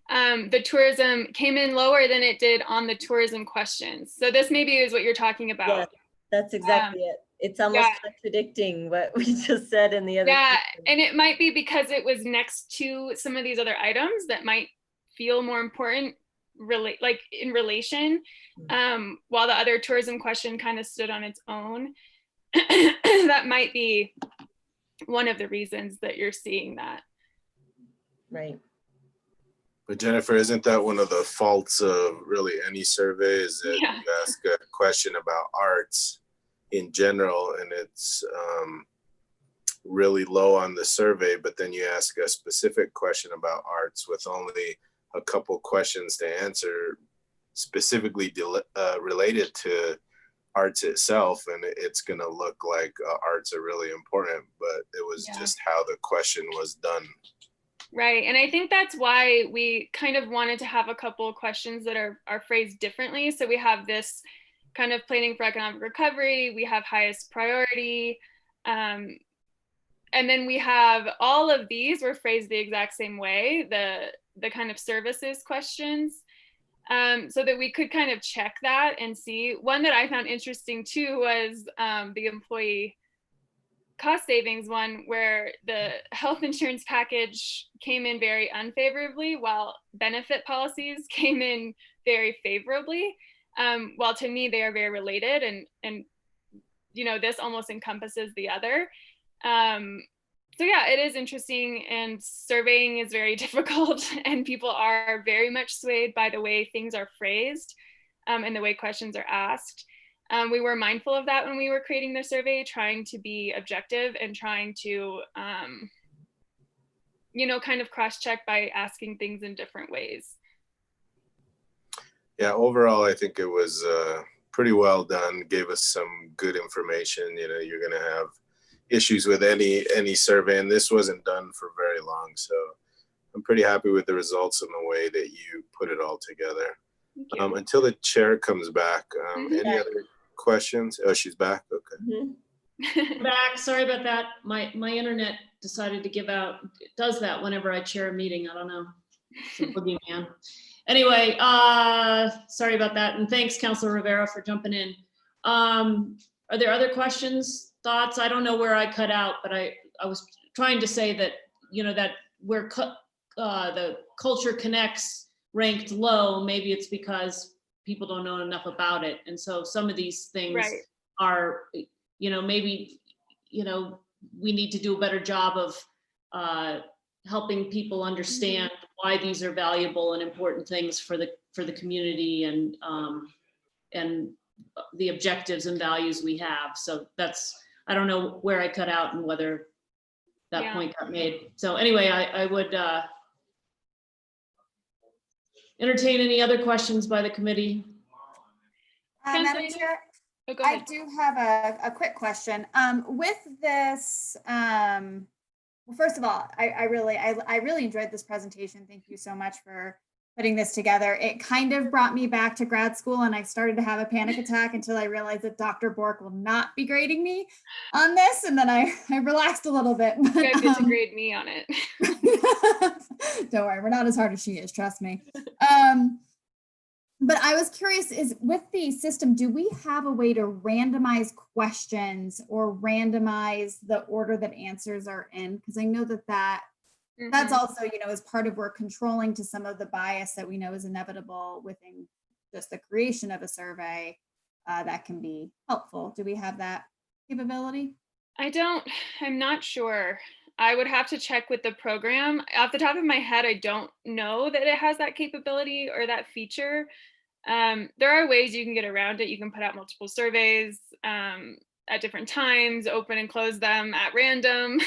The tourism came in lower than it did on the tourism questions. So this maybe is what you're talking about. Yeah, that's exactly it. It's almost contradicting what we just said in the other. Yeah, and it might be because it was next to some of these other items that might feel more important in relation, while the other tourism question kind of stood on its own. That might be one of the reasons that you're seeing that. Right. But Jennifer, isn't that one of the faults of really any survey, is that Yeah. you ask a question about arts in general and it's really low on the survey, but then you ask a specific question about arts with only a couple questions to answer specifically related to arts itself, and it's going to look like arts are really important, but it was just how the question was done. Right. And I think that's why we kind of wanted to have a couple of questions that are phrased differently. So we have this kind of planning for economic recovery, we have highest priority, and then we have all of these were phrased the exact same way, the kind of services questions, so that we could kind of check that and see. One that I found interesting too was the employee cost savings one, where the health insurance package came in very unfavorably while benefit policies came in very favorably. While to me they are very related, and you know, this almost encompasses the other. So yeah, it is interesting, and surveying is very difficult, and people are very much swayed by the way things are phrased and the way questions are asked. We were mindful of that when we were creating the survey, trying to be objective and trying to, you know, kind of cross-check by asking things in different ways. Yeah, overall, I think it was pretty well done, gave us some good information. You know, you're going to have issues with any survey, and this wasn't done for very long. So I'm pretty happy with the results and the way that you put it all together. Until the chair comes back, any other questions? Oh, she's back. Okay. Back. Sorry about that. My internet decided to give out. It does that whenever I chair a meeting. I don't know. It's a boogeyman. Anyway, sorry about that. And thanks, Councilor Rivera, for jumping in. Are there other questions, thoughts? I don't know where I cut out, but I was trying to say that, you know, that where the Culture Connects ranked low, maybe it's because people don't know enough about it. And so some of these things are, you know, maybe, you know, we need to do a better job of helping people understand why these are valuable and important things for the community, and the objectives and values we have. So that's, I don't know where I cut out and whether that point got made. So anyway, I would entertain any other questions by the committee. Madam Chair, I do have a quick question. With this, well, first of all, I really enjoyed this presentation. Thank you so much for putting this together. It kind of brought me back to grad school, and I started to have a panic attack until I realized that Dr. Bork will not be grading me on this, and then I relaxed a little bit. But, you guys get to grade me on it. Don't worry, we're not as hard as she is, trust me. But I was curious, is with the system, do we have a way to randomize questions or randomize the order that answers are in? Because I know that that's also, you know, as part of we're controlling to some of the bias that we know is inevitable within just the creation of a survey that can be helpful. Do we have that capability? I'm not sure. I would have to check with the program. Off the top of my head, I don't know that it has that capability or that feature. There are ways you can get around it. You can put out multiple surveys at different times, open and close them at random.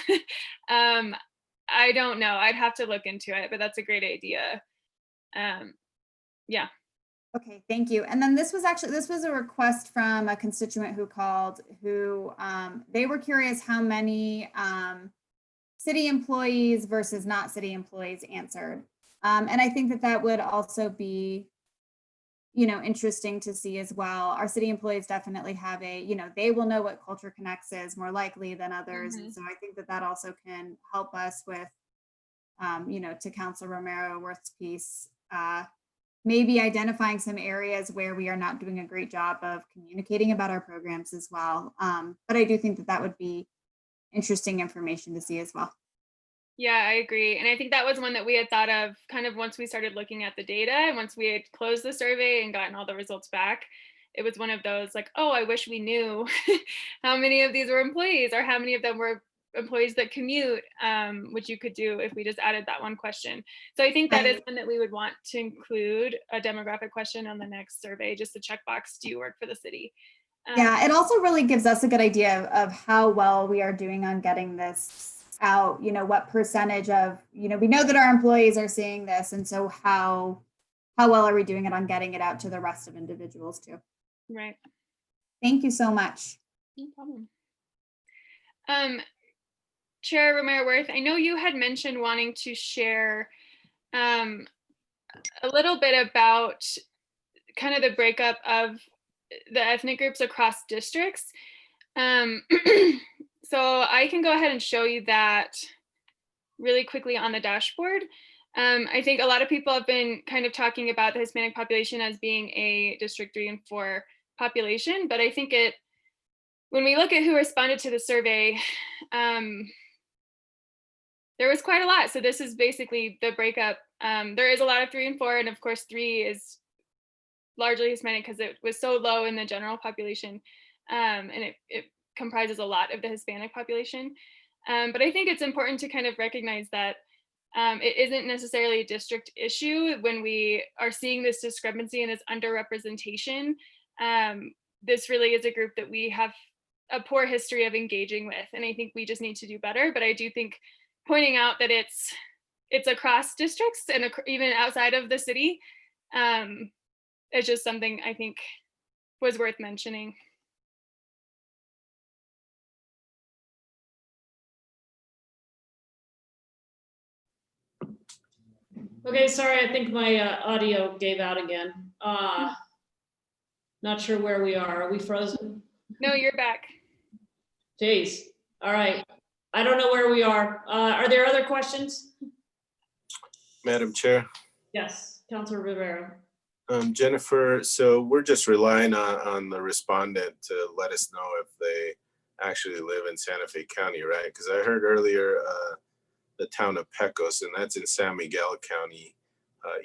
I don't know. I'd have to look into it, but that's a great idea. Yeah. Okay, thank you. And then this was a request from a constituent who called, who they were curious how many city employees versus not city employees answered. And I think that would also be, you know, interesting to see as well. Our city employees definitely have you know, they will know what Culture Connects is more likely than others. And so I think that also can help us with, you know, to Councilor Romero-Worth's piece, maybe identifying some areas where we are not doing a great job of communicating about our programs as well. But I do think that would be interesting information to see as well. Yeah, I agree. And I think that was one that we had thought of kind of once we started looking at the data and once we had closed the survey and gotten all the results back. It was one of those like, oh, I wish we knew how many of these were employees or how many of them were employees that commute, which you could do if we just added that one question. So I think that is one that we would want to include a demographic question on the next survey, just to check box, do you work for the city? Yeah, it also really gives us a good idea of how well we are doing on getting this out, you know, what percentage of, you know, we know that our employees are seeing this. And so how well are we doing it on getting it out to the rest of individuals too? Right. Thank you so much. No problem. Chair Romero Worth, I know you had mentioned wanting to share a little bit about kind of the breakup of the ethnic groups across districts. So I can go ahead and show you that really quickly on the dashboard. I think a lot of people have been kind of talking about the Hispanic population as being a District 3 and 4 population, but I think when we look at who responded to the survey, there was quite a lot. So this is basically the breakup. There is a lot of 3 and 4, and of course 3 is largely Hispanic because it was so low in the general population, and it comprises a lot of the Hispanic population. But I think it's important to kind of recognize that it isn't necessarily a district issue when we are seeing this discrepancy and this underrepresentation. This really is a group that we have a poor history of engaging with, and I think we just need to do better. But I do think pointing out that it's across districts and even outside of the city, it's just something I think was worth mentioning. Okay, sorry, I think my audio gave out again. Not sure where we are. Are we frozen? No, you're back. Jeez. All right. I don't know where we are. Are there other questions? Madam Chair. Yes, Councilor Rivera. Jennifer, so we're just relying on the respondent to let us know if they actually live in Santa Fe County, right? Because I heard earlier the town of Pecos, and that's in San Miguel County,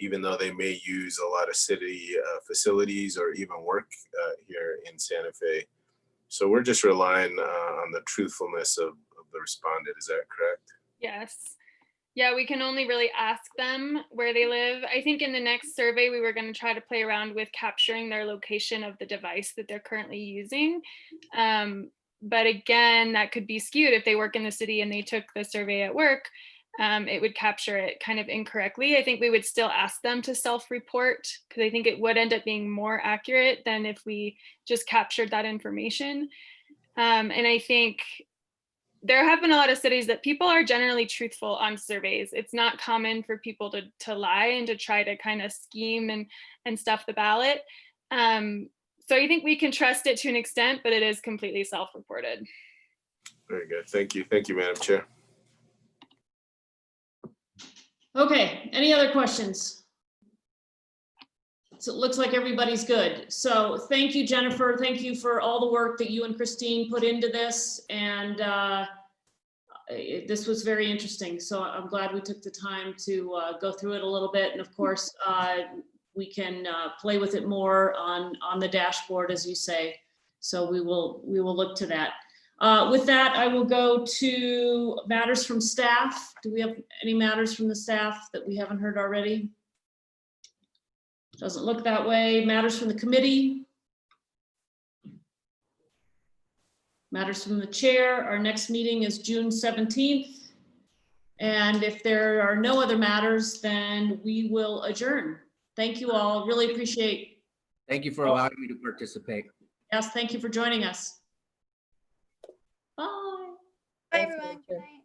even though they may use a lot of city facilities or even work here in Santa Fe. So we're just relying on the truthfulness of the respondent. Is that correct? Yes. Yeah, we can only really ask them where they live. I think in the next survey, we were going to try to play around with capturing their location of the device that they're currently using. But again, that could be skewed if they work in the city and they took the survey at work. It would capture it kind of incorrectly. I think we would still ask them to self-report because I think it would end up being more accurate than if we just captured that information. And I think there have been a lot of cities that people are generally truthful on surveys. It's not common for people to lie and to try to kind of scheme and stuff the ballot. So I think we can trust it to an extent, but it is completely self-reported. Very good. Thank you. Thank you, Madam Chair. Okay, any other questions? So it looks like everybody's good. So thank you, Jennifer. Thank you for all the work that you and Christine put into this. And this was very interesting. So I'm glad we took the time to go through it a little bit. And of course, we can play with it more on the dashboard, as you say. So we will look to that. With that, I will go to matters from staff. Do we have any matters from the staff that we haven't heard already? Doesn't look that way. Matters from the committee. Matters from the chair. Our next meeting is June 17th. And if there are no other matters, then we will adjourn. Thank you all. Really appreciate. Thank you for allowing me to participate. Yes, thank you for joining us. Bye. Bye, everyone.